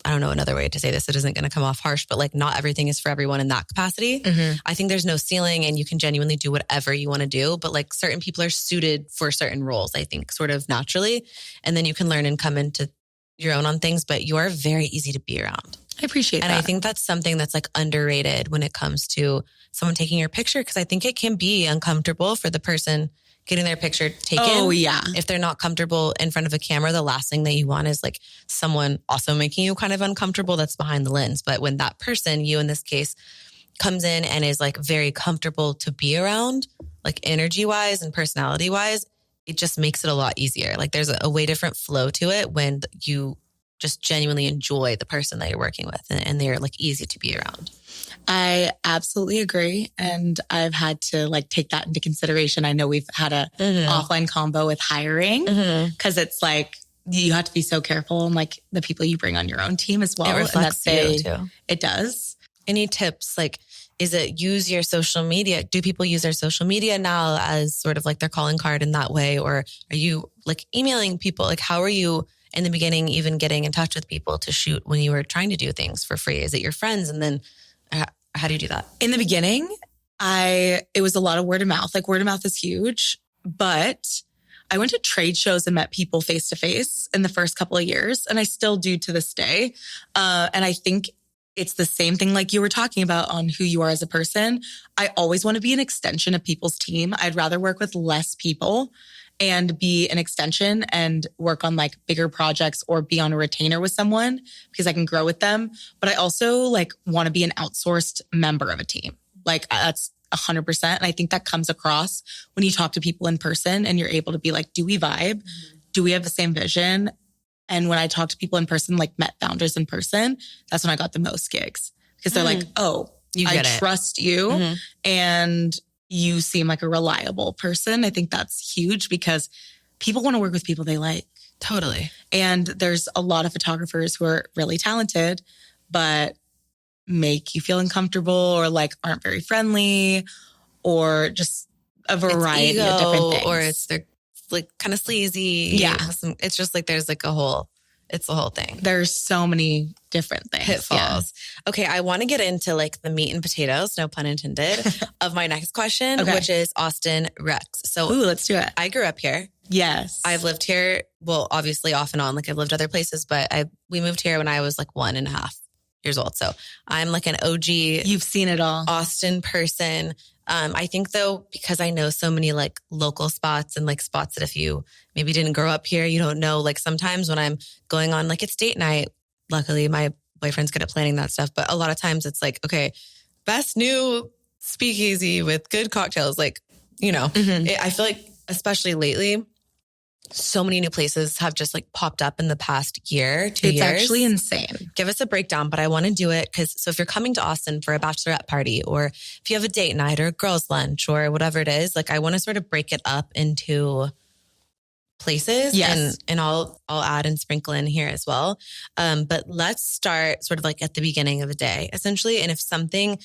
Speaker 1: I don't know another way to say this. It isn't going to come off harsh, but like not everything is for everyone in that capacity. I think there's no ceiling and you can genuinely do whatever you want to do. But like certain people are suited for certain roles, I think, sort of naturally. And then you can learn and come into your own on things, but you are very easy to be around.
Speaker 2: I appreciate that.
Speaker 1: And I think that's something that's like underrated when it comes to someone taking your picture, because I think it can be uncomfortable for the person getting their picture taken.
Speaker 2: Oh, yeah.
Speaker 1: If they're not comfortable in front of a camera, the last thing that you want is like someone also making you kind of uncomfortable that's behind the lens. But when that person, you in this case, comes in and is like very comfortable to be around, like energy wise and personality wise, it just makes it a lot easier. Like there's a way different flow to it when you just genuinely enjoy the person that you're working with and they're like easy to be around.
Speaker 2: I absolutely agree. And I've had to like take that into consideration. I know we've had a offline combo with hiring because it's like, you have to be so careful on like the people you bring on your own team as well.
Speaker 1: It reflects you too.
Speaker 2: It does.
Speaker 1: Any tips? Like, is it use your social media? Do people use their social media now as sort of like their calling card in that way? Or are you like emailing people? Like, how are you in the beginning even getting in touch with people to shoot when you were trying to do things for free? Is it your friends? And then how do you do that?
Speaker 2: In the beginning, it was a lot of word of mouth. Like word of mouth is huge, but I went to trade shows and met people face to face in the first couple of years. And I still do to this day. And I think it's the same thing like you were talking about on who you are as a person. I always want to be an extension of people's team. I'd rather work with less people and be an extension and work on like bigger projects or be on a retainer with someone because I can grow with them. But I also like want to be an outsourced member of a team. Like that's 100%. And I think that comes across when you talk to people in person and you're able to be like, do we vibe? Do we have the same vision? And when I talk to people in person, like met founders in person, that's when I got the most gigs because they're like, oh, I trust you and you seem like a reliable person. I think that's huge because people want to work with people they like.
Speaker 1: Totally.
Speaker 2: And there's a lot of photographers who are really talented, but make you feel uncomfortable or like aren't very friendly or just a variety of different things.
Speaker 1: Or they're like kind of sleazy.
Speaker 2: Yeah.
Speaker 1: It's just like there's like the whole thing.
Speaker 2: There's so many different things.
Speaker 1: Pitfalls. Yeah. Okay. I want to get into like the meat and potatoes, no pun intended, of my next question, which is Austin Rex. So
Speaker 2: let's do it.
Speaker 1: I grew up here.
Speaker 2: Yes.
Speaker 1: I've lived here. Well, obviously off and on, like I've lived other places, but we moved here when I was like 1.5 years old. So I'm like an OG.
Speaker 2: You've seen it all.
Speaker 1: Austin person. I think though, because I know so many like local spots and like spots that if you maybe didn't grow up here, you don't know, like sometimes when I'm going on like it's date night, luckily my boyfriend's good at planning that stuff. But a lot of times it's like, okay, best new speakeasy with good cocktails. Like, you know, I feel like especially lately, so many new places have just like popped up in the past year, 2 years.
Speaker 2: It's actually insane.
Speaker 1: Give us a breakdown, but I want to do it so if you're coming to Austin for a bachelorette party or if you have a date night or a girls' lunch or whatever it is, like I want to sort of break it up into places.
Speaker 2: Yes.
Speaker 1: And I'll add and sprinkle in here as well. But let's start sort of like at the beginning of the day, essentially. And if something,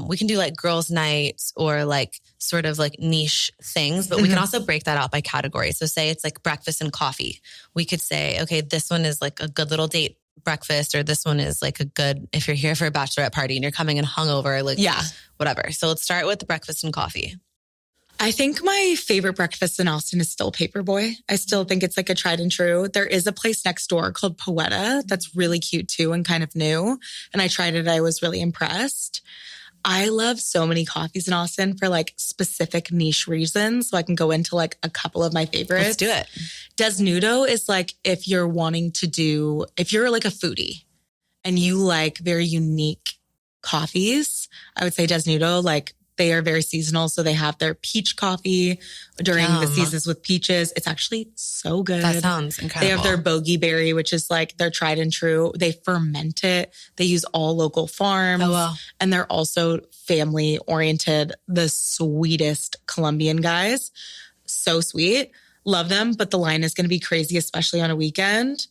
Speaker 1: we can do like girls' nights or like sort of like niche things, but we can also break that out by category. So say it's like breakfast and coffee. We could say, okay, this one is like a good little date breakfast, or this one is like a good, if you're here for a bachelorette party and you're coming in hungover, like whatever. So let's start with the breakfast and coffee.
Speaker 2: I think my favorite breakfast in Austin is still Paperboy. I still think it's like a tried and true. There is a place next door called Poeta that's really cute too and kind of new. And I tried it. I was really impressed. I love so many coffees in Austin for like specific niche reasons. So I can go into like a couple of my favorites.
Speaker 1: Let's do it.
Speaker 2: Desnudo is like if you're like a foodie and you like very unique coffees, I would say Desnudo, like they are very seasonal. So they have their peach coffee during the seasons with peaches. It's actually so good.
Speaker 1: That sounds incredible.
Speaker 2: They have their bogey berry, which is like their tried and true. They ferment it. They use all local farms.
Speaker 1: Oh, wow.
Speaker 2: And they're also family oriented. The sweetest Colombian guys. So sweet. Love them. But the line is going to be crazy, especially on a weekend.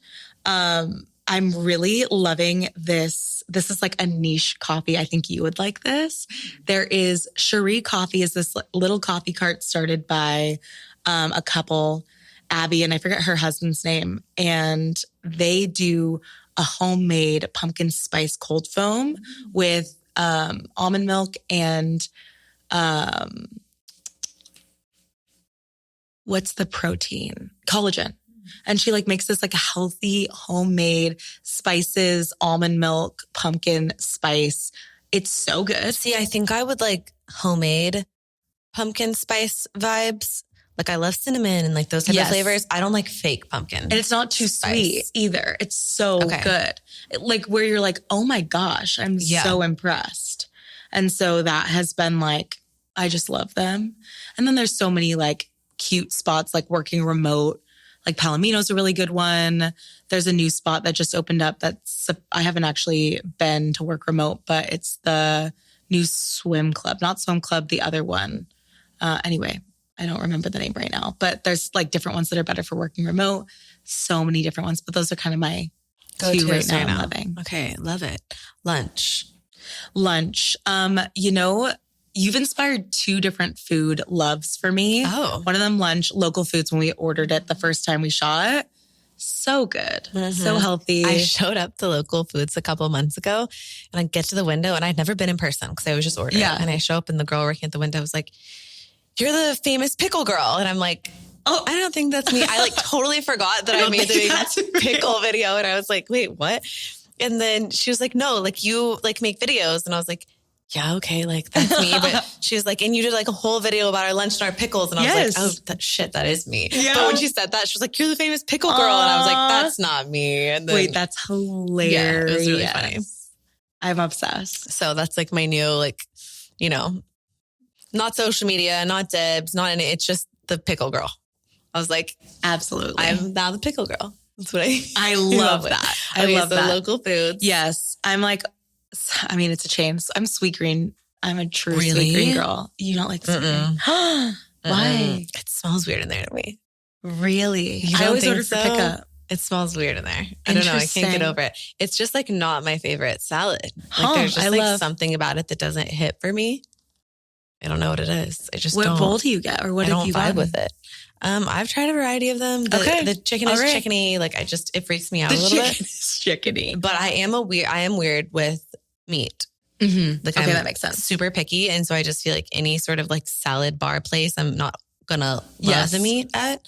Speaker 2: I I'm really loving this. This is like a niche coffee. I think you would like this. There is Cherie Coffee is this little coffee cart started by a couple, Abby, and I forget her husband's name. And they do a homemade pumpkin spice cold foam with almond milk and what's the protein? Collagen. And she like makes this like healthy homemade spices, almond milk, pumpkin spice. It's so good.
Speaker 1: See, I think I would like homemade pumpkin spice vibes. Like I love cinnamon and like those type of flavors. I don't like fake pumpkin.
Speaker 2: And it's not too sweet either. It's so good. Like where you're like, oh my gosh, I'm so impressed. And so that has been like, I just love them. And then there's so many like cute spots, like working remote. Like Palomino's a really good one. There's a new spot that just opened up I haven't actually been to work remote, but it's the new swim club, not swim club, the other one. Anyway, I don't remember the name right now, but there's like different ones that are better for working remote. So many different ones, but those are kind of my two right now I'm loving.
Speaker 1: Okay, love it. Lunch.
Speaker 2: You've inspired two different food loves for me.
Speaker 1: Oh.
Speaker 2: One of them, lunch, local foods, when we ordered it the first time we shot it. So good. So healthy.
Speaker 1: I showed up to local foods a couple of months ago and I get to the window and I'd never been in person because I was just ordering. And I show up and the girl working at the window was like, "You're the famous pickle girl." And I'm like, "Oh, I don't think that's me." I like totally forgot that I made the pickle video. And I was like, "Wait, what?" And then she was like, "No, like you like make videos." And I was like, "Yeah, okay, like that's me." But she was like, "And you did like a whole video about our lunch and our pickles." And I was like, "Oh, that is me." Yeah. But when she said that, she was like, "You're the famous pickle girl." And I was like, "That's not me." And then,
Speaker 2: wait, that's hilarious.
Speaker 1: Yeah, it was really funny.
Speaker 2: I'm obsessed.
Speaker 1: So that's like my new, like, not social media, not Debs, not any, it's just the pickle girl. I was like,
Speaker 2: absolutely.
Speaker 1: I'm now the pickle girl. That's what
Speaker 2: I love that. I love that.
Speaker 1: Local foods.
Speaker 2: Yes. I'm like, I mean, it's a chain. I'm sweet green. I'm a true sweet green girl. You don't like sweet green? Why?
Speaker 1: It smells weird in there to me.
Speaker 2: Really? I always order for pickup.
Speaker 1: It smells weird in there. I don't know. I can't get over it. It's just like not my favorite salad. Like there's just something about it that doesn't hit for me. I don't know what it is. I just don't.
Speaker 2: What bowl do you get, or what have you
Speaker 1: vibe with it? I've tried a variety of them. The chicken is chickeny. Like it freaks me out a little bit.
Speaker 2: The chicken is chickeny.
Speaker 1: But I am weird with meat.
Speaker 2: Mm-hmm.
Speaker 1: Like
Speaker 2: that makes sense.
Speaker 1: Super picky. And so I just feel like any sort of like salad bar place, I'm not gonna love the meat at.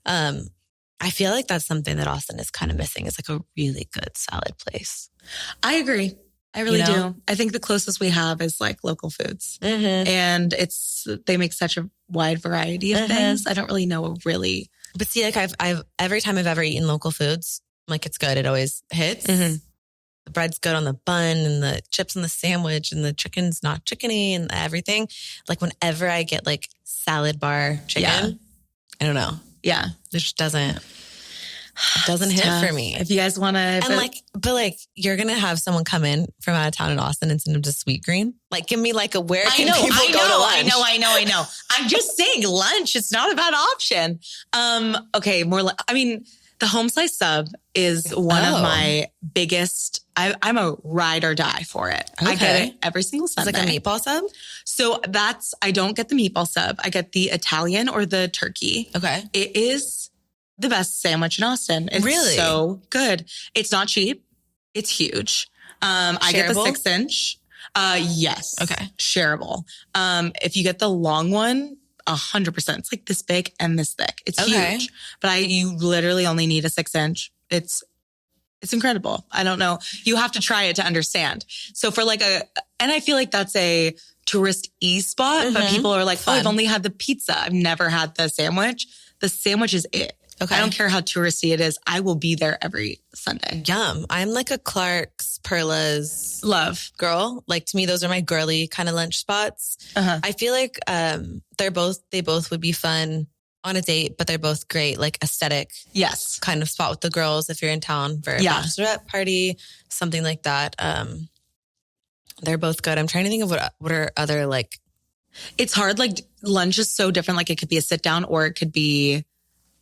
Speaker 1: I feel like that's something that Austin is kind of missing. It's like a really good salad place.
Speaker 2: I agree. I really do. I think the closest we have is like local foods. And they make such a wide variety of things. I don't really know
Speaker 1: But see, like I've every time I've ever eaten local foods, like it's good. It always hits. The bread's good on the bun and the chips on the sandwich and the chicken's not chickeny and everything. Like whenever I get like salad bar chicken, I don't know.
Speaker 2: Yeah.
Speaker 1: It just doesn't hit
Speaker 2: tough
Speaker 1: for me.
Speaker 2: If you guys want to,
Speaker 1: but you're going to have someone come in from out of town in Austin and send them to Sweet Green. Like, give me like where can people go to lunch?
Speaker 2: I know. I'm just saying lunch. It's not a bad option. Okay. The home slice sub is one of my biggest. I'm a ride or die for it. Okay. I get it every single Sunday.
Speaker 1: It's like a meatball sub?
Speaker 2: So I don't get the meatball sub. I get the Italian or the turkey.
Speaker 1: Okay.
Speaker 2: It is the best sandwich in Austin. It's really so good. It's not cheap. It's huge. I get the 6-inch. Yes.
Speaker 1: Okay.
Speaker 2: Shareable. If you get the long one, 100%. It's like this big and this thick. It's huge. But you literally only need a 6-inch. It's incredible. I don't know. You have to try it to understand. So for and I feel like that's a tourist-y spot, but people are like, I've only had the pizza. I've never had the sandwich. The sandwich is it. Okay. I don't care how touristy it is. I will be there every Sunday.
Speaker 1: Yum. I'm like a Clark's, Perla's
Speaker 2: love
Speaker 1: girl. Like to me, those are my girly kind of lunch spots. I feel like they both would be fun on a date, but they're both great, like aesthetic.
Speaker 2: Yes.
Speaker 1: Kind of spot with the girls if you're in town for a bachelorette party, something like that. They're both good. I'm trying to think of what are other like.
Speaker 2: It's hard. Like lunch is so different. Like it could be a sit down or it could be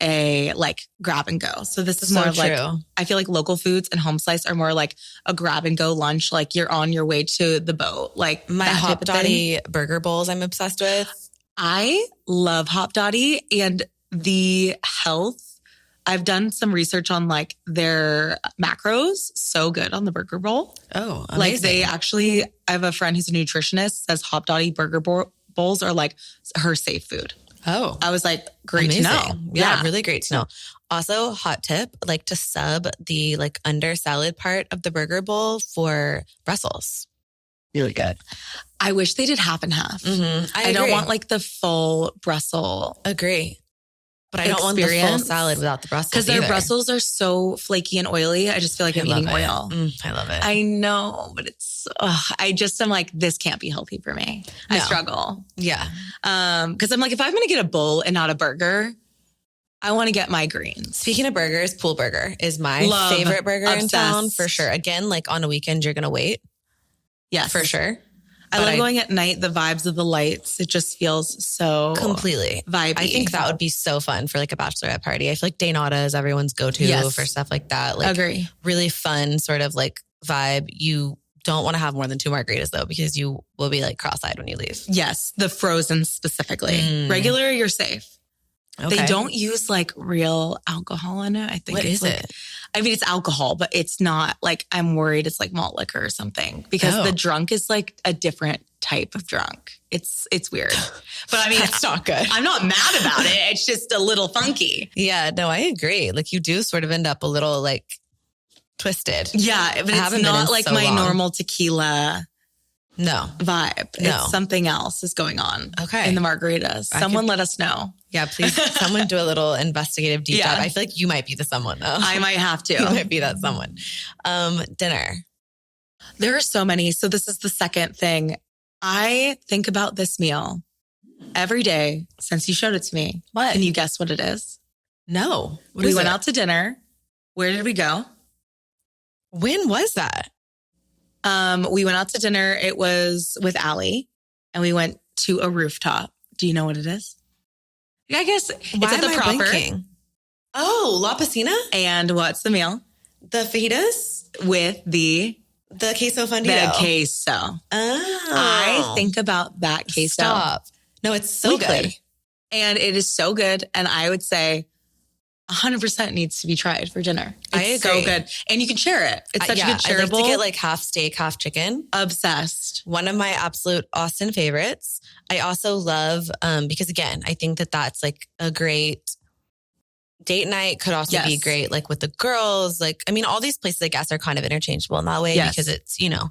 Speaker 2: a like grab and go. So this is
Speaker 1: So
Speaker 2: more of like,
Speaker 1: true.
Speaker 2: I feel like local foods and home slice are more like a grab and go lunch. Like you're on your way to the boat. Like
Speaker 1: My
Speaker 2: that type
Speaker 1: Hop
Speaker 2: of thing.
Speaker 1: Dottie burger bowls I'm obsessed with.
Speaker 2: I love Hop Dottie and the health. I've done some research on like their macros. So good on the burger bowl.
Speaker 1: Oh, amazing.
Speaker 2: Like they actually, I have a friend who's a nutritionist, says Hop Dottie burger bowls are like her safe food.
Speaker 1: Oh,
Speaker 2: I was like, great
Speaker 1: amazing.
Speaker 2: to know.
Speaker 1: Yeah, really great to know. Also, hot tip, like to sub the like under salad part of the burger bowl for Brussels. Really good.
Speaker 2: I wish they did half and half. I don't
Speaker 1: agree.
Speaker 2: want like the full Brussels.
Speaker 1: Agree. But I don't want the full
Speaker 2: Experience.
Speaker 1: salad without the Brussels
Speaker 2: Because their
Speaker 1: either.
Speaker 2: Brussels are so flaky and oily. I just feel like I'm eating
Speaker 1: love it.
Speaker 2: oil.
Speaker 1: I love it.
Speaker 2: I know, but it's, I just am like, this can't be healthy for me. I
Speaker 1: No.
Speaker 2: struggle.
Speaker 1: Yeah.
Speaker 2: Because I'm like, if I'm going to get a bowl and not a burger, I want to get my greens.
Speaker 1: Speaking of burgers, Pool Burger is my
Speaker 2: Love.
Speaker 1: favorite burger in town
Speaker 2: Obsessed.
Speaker 1: for sure. Again, like on a weekend, you're going to wait
Speaker 2: Yes.
Speaker 1: for sure.
Speaker 2: I
Speaker 1: But
Speaker 2: love going at night, the vibes of the lights. It just feels so
Speaker 1: completely
Speaker 2: vibey.
Speaker 1: I think that would be so fun for like a bachelorette party. I feel like Day Nada is everyone's go-to
Speaker 2: Yes.
Speaker 1: for stuff like that. Like
Speaker 2: Agree.
Speaker 1: really fun sort of like vibe. You don't want to have more than 2 margaritas though, because you will be like cross-eyed when you leave.
Speaker 2: Yes, the frozen specifically.
Speaker 1: Mm.
Speaker 2: Regular, you're safe.
Speaker 1: Okay.
Speaker 2: They don't use like real alcohol in it. I think
Speaker 1: What
Speaker 2: it's
Speaker 1: is
Speaker 2: like,
Speaker 1: it?
Speaker 2: I mean, it's alcohol, but it's not like, I'm worried it's like malt liquor or something because
Speaker 1: Oh.
Speaker 2: the drunk is like a different type of drunk. It's weird. But I mean,
Speaker 1: That's not good.
Speaker 2: I'm not mad about it. It's just a little funky.
Speaker 1: Yeah, no, I agree. Like you do sort of end up a little like twisted.
Speaker 2: Yeah, but it's
Speaker 1: haven't been
Speaker 2: not
Speaker 1: in
Speaker 2: like
Speaker 1: so
Speaker 2: my
Speaker 1: long.
Speaker 2: normal tequila
Speaker 1: No.
Speaker 2: vibe.
Speaker 1: No.
Speaker 2: It's something else is going on
Speaker 1: Okay.
Speaker 2: in the margaritas. Someone let us know.
Speaker 1: Yeah, please someone do a little investigative deep
Speaker 2: Yeah.
Speaker 1: dive. I feel like you might be the someone though.
Speaker 2: I might have
Speaker 1: You
Speaker 2: to.
Speaker 1: might be that someone. Dinner.
Speaker 2: There are so many. So this is the second thing. I think about this meal every day since you showed it to me.
Speaker 1: What?
Speaker 2: Can you guess what it is?
Speaker 1: No. What
Speaker 2: We
Speaker 1: is
Speaker 2: went
Speaker 1: it?
Speaker 2: out to dinner. Where did we go?
Speaker 1: When was that?
Speaker 2: We went out to dinner. It was with Allie and we went to a rooftop. Do you know what it is? I guess it's
Speaker 1: Why
Speaker 2: at the
Speaker 1: am I
Speaker 2: Proper.
Speaker 1: blanking? Oh, La Piscina?
Speaker 2: And what's the meal?
Speaker 1: The fajitas?
Speaker 2: With the
Speaker 1: Queso fundido.
Speaker 2: queso.
Speaker 1: Oh.
Speaker 2: I think about that queso
Speaker 1: Stop. No, it's so
Speaker 2: weekly.
Speaker 1: good.
Speaker 2: And it is so good. And I would say 100% needs to be tried for dinner. It's
Speaker 1: I
Speaker 2: so
Speaker 1: agree.
Speaker 2: good. And you can share it. It's such a good
Speaker 1: I like
Speaker 2: shareable.
Speaker 1: to get like half steak, half chicken.
Speaker 2: Obsessed.
Speaker 1: One of my absolute Austin favorites. I also love, because again, I think that that's like a great date night, could also be
Speaker 2: Yes.
Speaker 1: great like with the girls. Like, I mean, all these places I guess are kind of interchangeable in that way
Speaker 2: Yes.
Speaker 1: because it's, you know.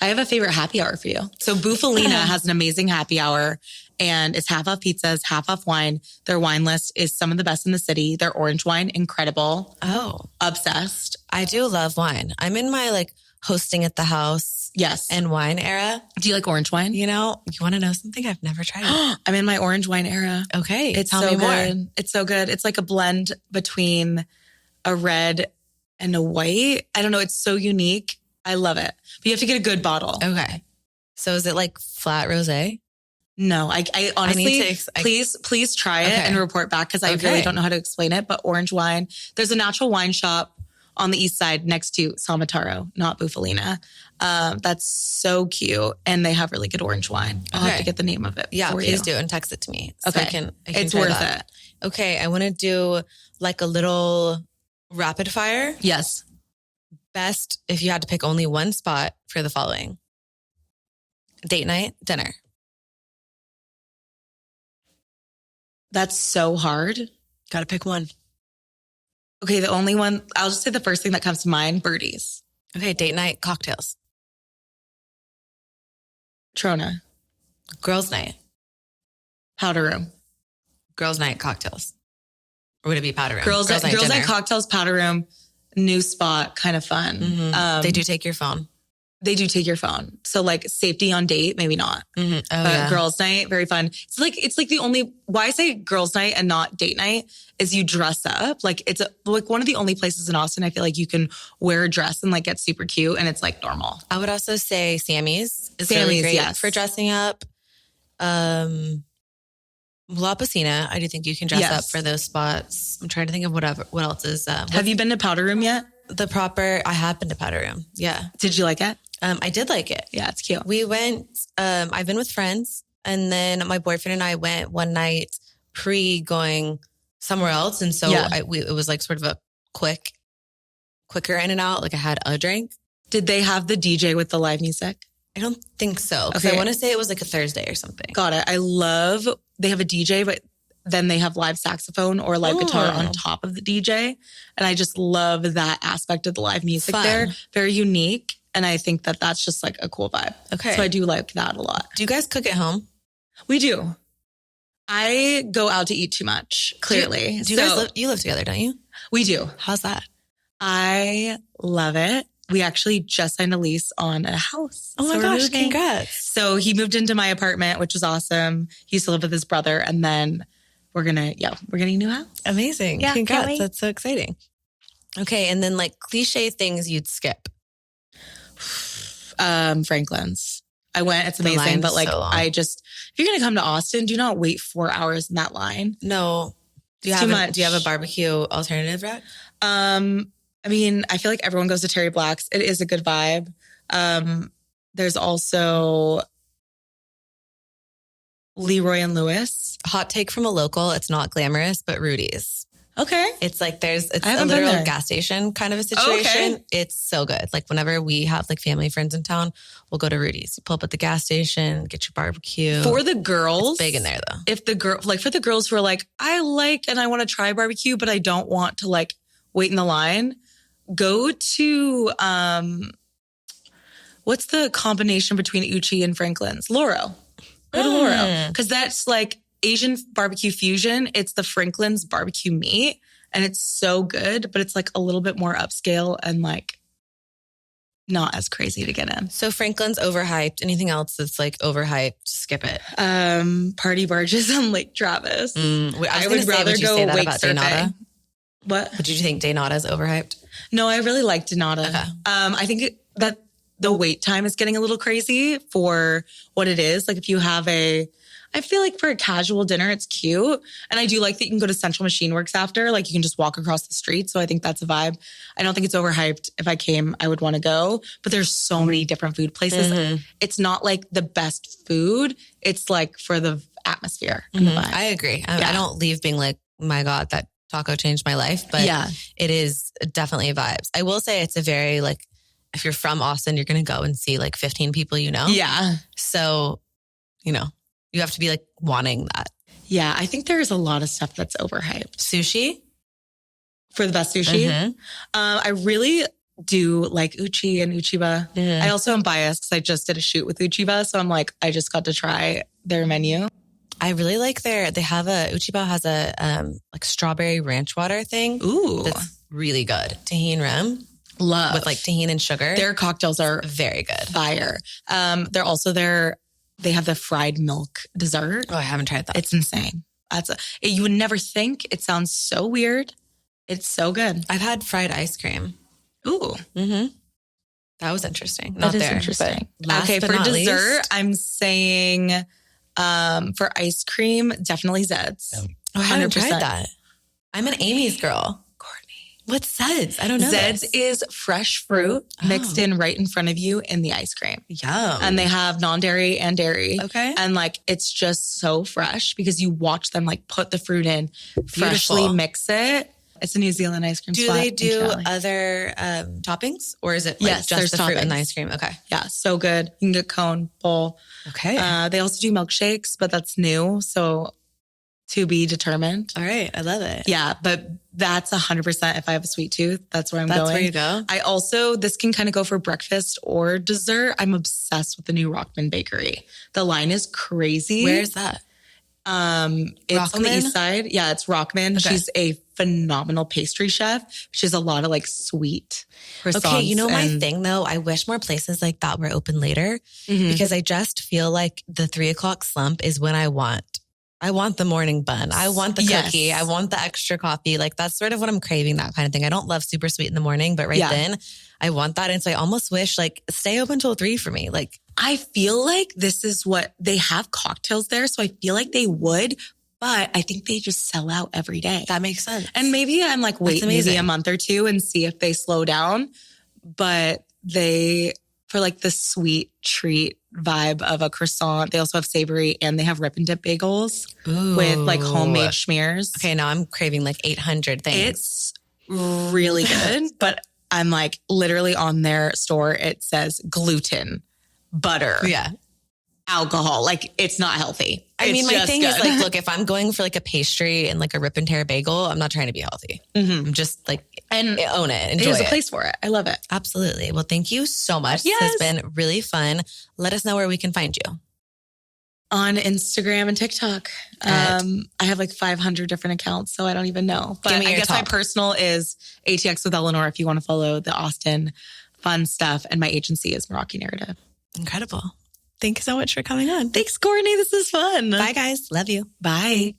Speaker 2: I have a favorite happy hour for you. So Bufalina has an amazing happy hour and it's half off pizzas, half off wine. Their wine list is some of the best in the city. Their orange wine, incredible.
Speaker 1: Oh,
Speaker 2: Obsessed.
Speaker 1: I do love wine. I'm in my like hosting at the house
Speaker 2: Yes.
Speaker 1: and wine era.
Speaker 2: Do you like orange wine?
Speaker 1: You know, you want to know something? I've never tried it.
Speaker 2: I'm in my orange wine era.
Speaker 1: Okay.
Speaker 2: It's
Speaker 1: tell
Speaker 2: so
Speaker 1: me more.
Speaker 2: good. It's so good. It's like a blend between a red and a white. I don't know. It's so unique. I love it. But you have to get a good bottle.
Speaker 1: Okay. So is it like flat rosé?
Speaker 2: No, I honestly,
Speaker 1: need to
Speaker 2: please try it
Speaker 1: Okay.
Speaker 2: and report back because I
Speaker 1: Okay.
Speaker 2: really don't know how to explain it. But orange wine, there's a natural wine shop on the east side next to Salmataro, not Bufalina. That's so cute. And they have really good orange wine. I'll have
Speaker 1: Okay.
Speaker 2: to get the name of it.
Speaker 1: Yeah,
Speaker 2: for
Speaker 1: please
Speaker 2: you.
Speaker 1: do and text it to me. So
Speaker 2: Okay.
Speaker 1: I can
Speaker 2: It's
Speaker 1: try
Speaker 2: worth
Speaker 1: that.
Speaker 2: it.
Speaker 1: Okay. I want to do like a little rapid fire.
Speaker 2: Yes.
Speaker 1: Best if you had to pick only one spot for the following: date night, dinner.
Speaker 2: That's so hard.
Speaker 1: Got to pick one.
Speaker 2: Okay, the only one, I'll just say the first thing that comes to mind, birdies.
Speaker 1: Okay, date night, cocktails.
Speaker 2: Trona,
Speaker 1: Girls' night,
Speaker 2: powder room.
Speaker 1: girls' night, cocktails. Or would it be powder room?
Speaker 2: Girls night
Speaker 1: dinner.
Speaker 2: cocktails, powder room, new spot, kind of fun.
Speaker 1: Mhm. They do take your phone.
Speaker 2: They do take your phone. So like safety on date, maybe not.
Speaker 1: Mm-hmm. Oh,
Speaker 2: But
Speaker 1: yeah.
Speaker 2: girls night, very fun. It's like the only, why I say girls night and not date night is you dress up. Like it's like one of the only places in Austin I feel like you can wear a dress and like get super cute and it's like normal.
Speaker 1: I would also say Sammy's is really
Speaker 2: Sammy's,
Speaker 1: great
Speaker 2: yes.
Speaker 1: for dressing up. La Piscina. I do think you can dress up
Speaker 2: Yes.
Speaker 1: for those spots. I'm trying to think of what else is.
Speaker 2: Have you been to Powder Room yet?
Speaker 1: I have been to Powder Room. Yeah.
Speaker 2: Did you like it?
Speaker 1: I did like it.
Speaker 2: Yeah, it's cute.
Speaker 1: We went, I've been with friends, and then my boyfriend and I went one night going somewhere else. And so it was like sort of a quicker in and out. Like I had a drink.
Speaker 2: Did they have the DJ with the live music?
Speaker 1: I don't think so. Because I want to say it was like a Thursday or something.
Speaker 2: Got it. They have a DJ, but then they have live saxophone or live guitar on top of the DJ. And I just love that aspect of the live music there. Very unique. And I think that that's just like a cool vibe.
Speaker 1: Okay.
Speaker 2: So I do like that a lot.
Speaker 1: Do you guys cook at home?
Speaker 2: We do. I go out to eat too much, clearly.
Speaker 1: Do you guys you live together, don't you?
Speaker 2: We do.
Speaker 1: How's that?
Speaker 2: I love it. We actually just signed a lease on a house.
Speaker 1: Oh my gosh, congrats.
Speaker 2: So he moved into my apartment, which was awesome. He used to live with his brother. And then we're getting a new house.
Speaker 1: Amazing.
Speaker 2: Yeah,
Speaker 1: congrats. That's so exciting. Okay. And then like cliche things you'd skip.
Speaker 2: Franklin's. I went, it's amazing. But like, if you're going to come to Austin, do not wait 4 hours in that line.
Speaker 1: No. Do you have a barbecue alternative rack?
Speaker 2: I mean, I feel like everyone goes to Terry Black's. It is a good vibe. There's also Leroy and Lewis.
Speaker 1: Hot take from a local. It's not glamorous, but Rudy's.
Speaker 2: Okay.
Speaker 1: It's like it's a literal gas station kind of a situation. Okay. It's so good. Like whenever we have like family friends in town, we'll go to Rudy's. You pull up at the gas station, get your barbecue.
Speaker 2: For the girls,
Speaker 1: it's big in there though.
Speaker 2: If the girl, like for the girls who are like, I want to try barbecue, but I don't want to like wait in the line. Go to what's the combination between Uchi and Franklin's? Loro. Go to Loro because that's like Asian barbecue fusion. It's the Franklin's barbecue meat and it's so good, but it's like a little bit more upscale and like not as crazy to get in.
Speaker 1: So Franklin's overhyped. Anything else that's like overhyped, skip it.
Speaker 2: Party barges on Lake Travis.
Speaker 1: I would rather go wake surfing.
Speaker 2: What?
Speaker 1: Did you think Daynada's overhyped?
Speaker 2: No, I really like Daynada.
Speaker 1: Okay.
Speaker 2: I think that the wait time is getting a little crazy for what it is. Like if you have I feel like for a casual dinner, it's cute. And I do like that you can go to Central Machine Works after. Like you can just walk across the street. So I think that's a vibe. I don't think it's overhyped. If I came, I would want to go. But there's so many different food places. Mm-hmm. It's not like the best food. It's like for the atmosphere and the vibe.
Speaker 1: I agree. I don't leave being like, my God, that taco changed my life. But it is definitely vibes. I will say it's a very like, if you're from Austin, you're going to go and see like 15 people,
Speaker 2: Yeah.
Speaker 1: So, you have to be like wanting that.
Speaker 2: Yeah. I think there's a lot of stuff that's overhyped.
Speaker 1: Sushi?
Speaker 2: For the best sushi? Mm-hmm. I really do like Uchi and Uchiba. Mm-hmm. I also am biased because I just did a shoot with Uchiba. So I'm like, I just got to try their menu.
Speaker 1: I really like Uchiba has a like strawberry ranch water thing.
Speaker 2: Ooh.
Speaker 1: That's really good. Tahini rum.
Speaker 2: Love.
Speaker 1: With like tahini and sugar.
Speaker 2: Their cocktails are
Speaker 1: very good.
Speaker 2: Fire. They have the fried milk dessert.
Speaker 1: Oh, I haven't tried that.
Speaker 2: It's insane. You would never think. It sounds so weird. It's so good.
Speaker 1: I've had fried ice cream.
Speaker 2: Ooh.
Speaker 1: Mm-hmm. That was interesting.
Speaker 2: That is interesting. Okay, for dessert, I'm saying for ice cream, definitely Zed's.
Speaker 1: Oh, I haven't tried that. I'm an Amy's girl. What's Zed's? I don't know.
Speaker 2: Zed's is fresh fruit mixed in right in front of you in the ice cream.
Speaker 1: Yum.
Speaker 2: And they have non-dairy and dairy.
Speaker 1: Okay.
Speaker 2: And like, it's just so fresh because you watch them like put the fruit in, freshly mix it. It's a New Zealand ice cream
Speaker 1: spot. Do they do other toppings or is it like just the fruit and the ice cream? Okay.
Speaker 2: Yeah. So good. You can get cone, bowl.
Speaker 1: Okay.
Speaker 2: They also do milkshakes, but that's new. So to be determined.
Speaker 1: All right. I love it.
Speaker 2: Yeah. But that's 100%. If I have a sweet tooth, that's where I'm going.
Speaker 1: That's where you go.
Speaker 2: This can kind of go for breakfast or dessert. I'm obsessed with the new Rockman Bakery. The line is crazy.
Speaker 1: Where is that?
Speaker 2: It's Rockman? On the east side. Yeah, it's Rockman. Okay. She's a phenomenal pastry chef. She has a lot of like sweet croissants.
Speaker 1: Okay, my thing though, I wish more places like that were open later because I just feel like the 3:00 slump is when I want the morning bun. I want the cookie. I want the extra coffee. Like that's sort of what I'm craving, that kind of thing. I don't love super sweet in the morning, but then I want that. And so I almost wish like stay open till 3 for me. Like
Speaker 2: I feel like this is what they have cocktails there. So I feel like they would, but I think they just sell out every day.
Speaker 1: That makes sense.
Speaker 2: And maybe I'm like, wait, maybe a month or two and see if they slow down. But for like the sweet treat vibe of a croissant, they also have savory and they have rip and dip bagels with like homemade schmears.
Speaker 1: Okay, now I'm craving like 800 things.
Speaker 2: It's really good, but I'm like literally on their store, it says gluten, butter, alcohol. Like it's not healthy.
Speaker 1: I mean, my thing is like, look, if I'm going for like a pastry and like a rip and tear bagel, I'm not trying to be healthy. I'm just like, and own it, enjoy it.
Speaker 2: There's a place for it. I love it.
Speaker 1: Absolutely. Well, thank you so much.
Speaker 2: Yes.
Speaker 1: This has been really fun. Let us know where we can find you.
Speaker 2: On Instagram and TikTok. I have like 500 different accounts, so I don't even know. But I guess my personal is ATX with Elanor if you want to follow the Austin fun stuff. And my agency is Meraki Narrative.
Speaker 1: Incredible. Thanks so much for coming on.
Speaker 2: Thanks, Courtney. This is fun.
Speaker 1: Bye, guys. Love you.
Speaker 2: Bye.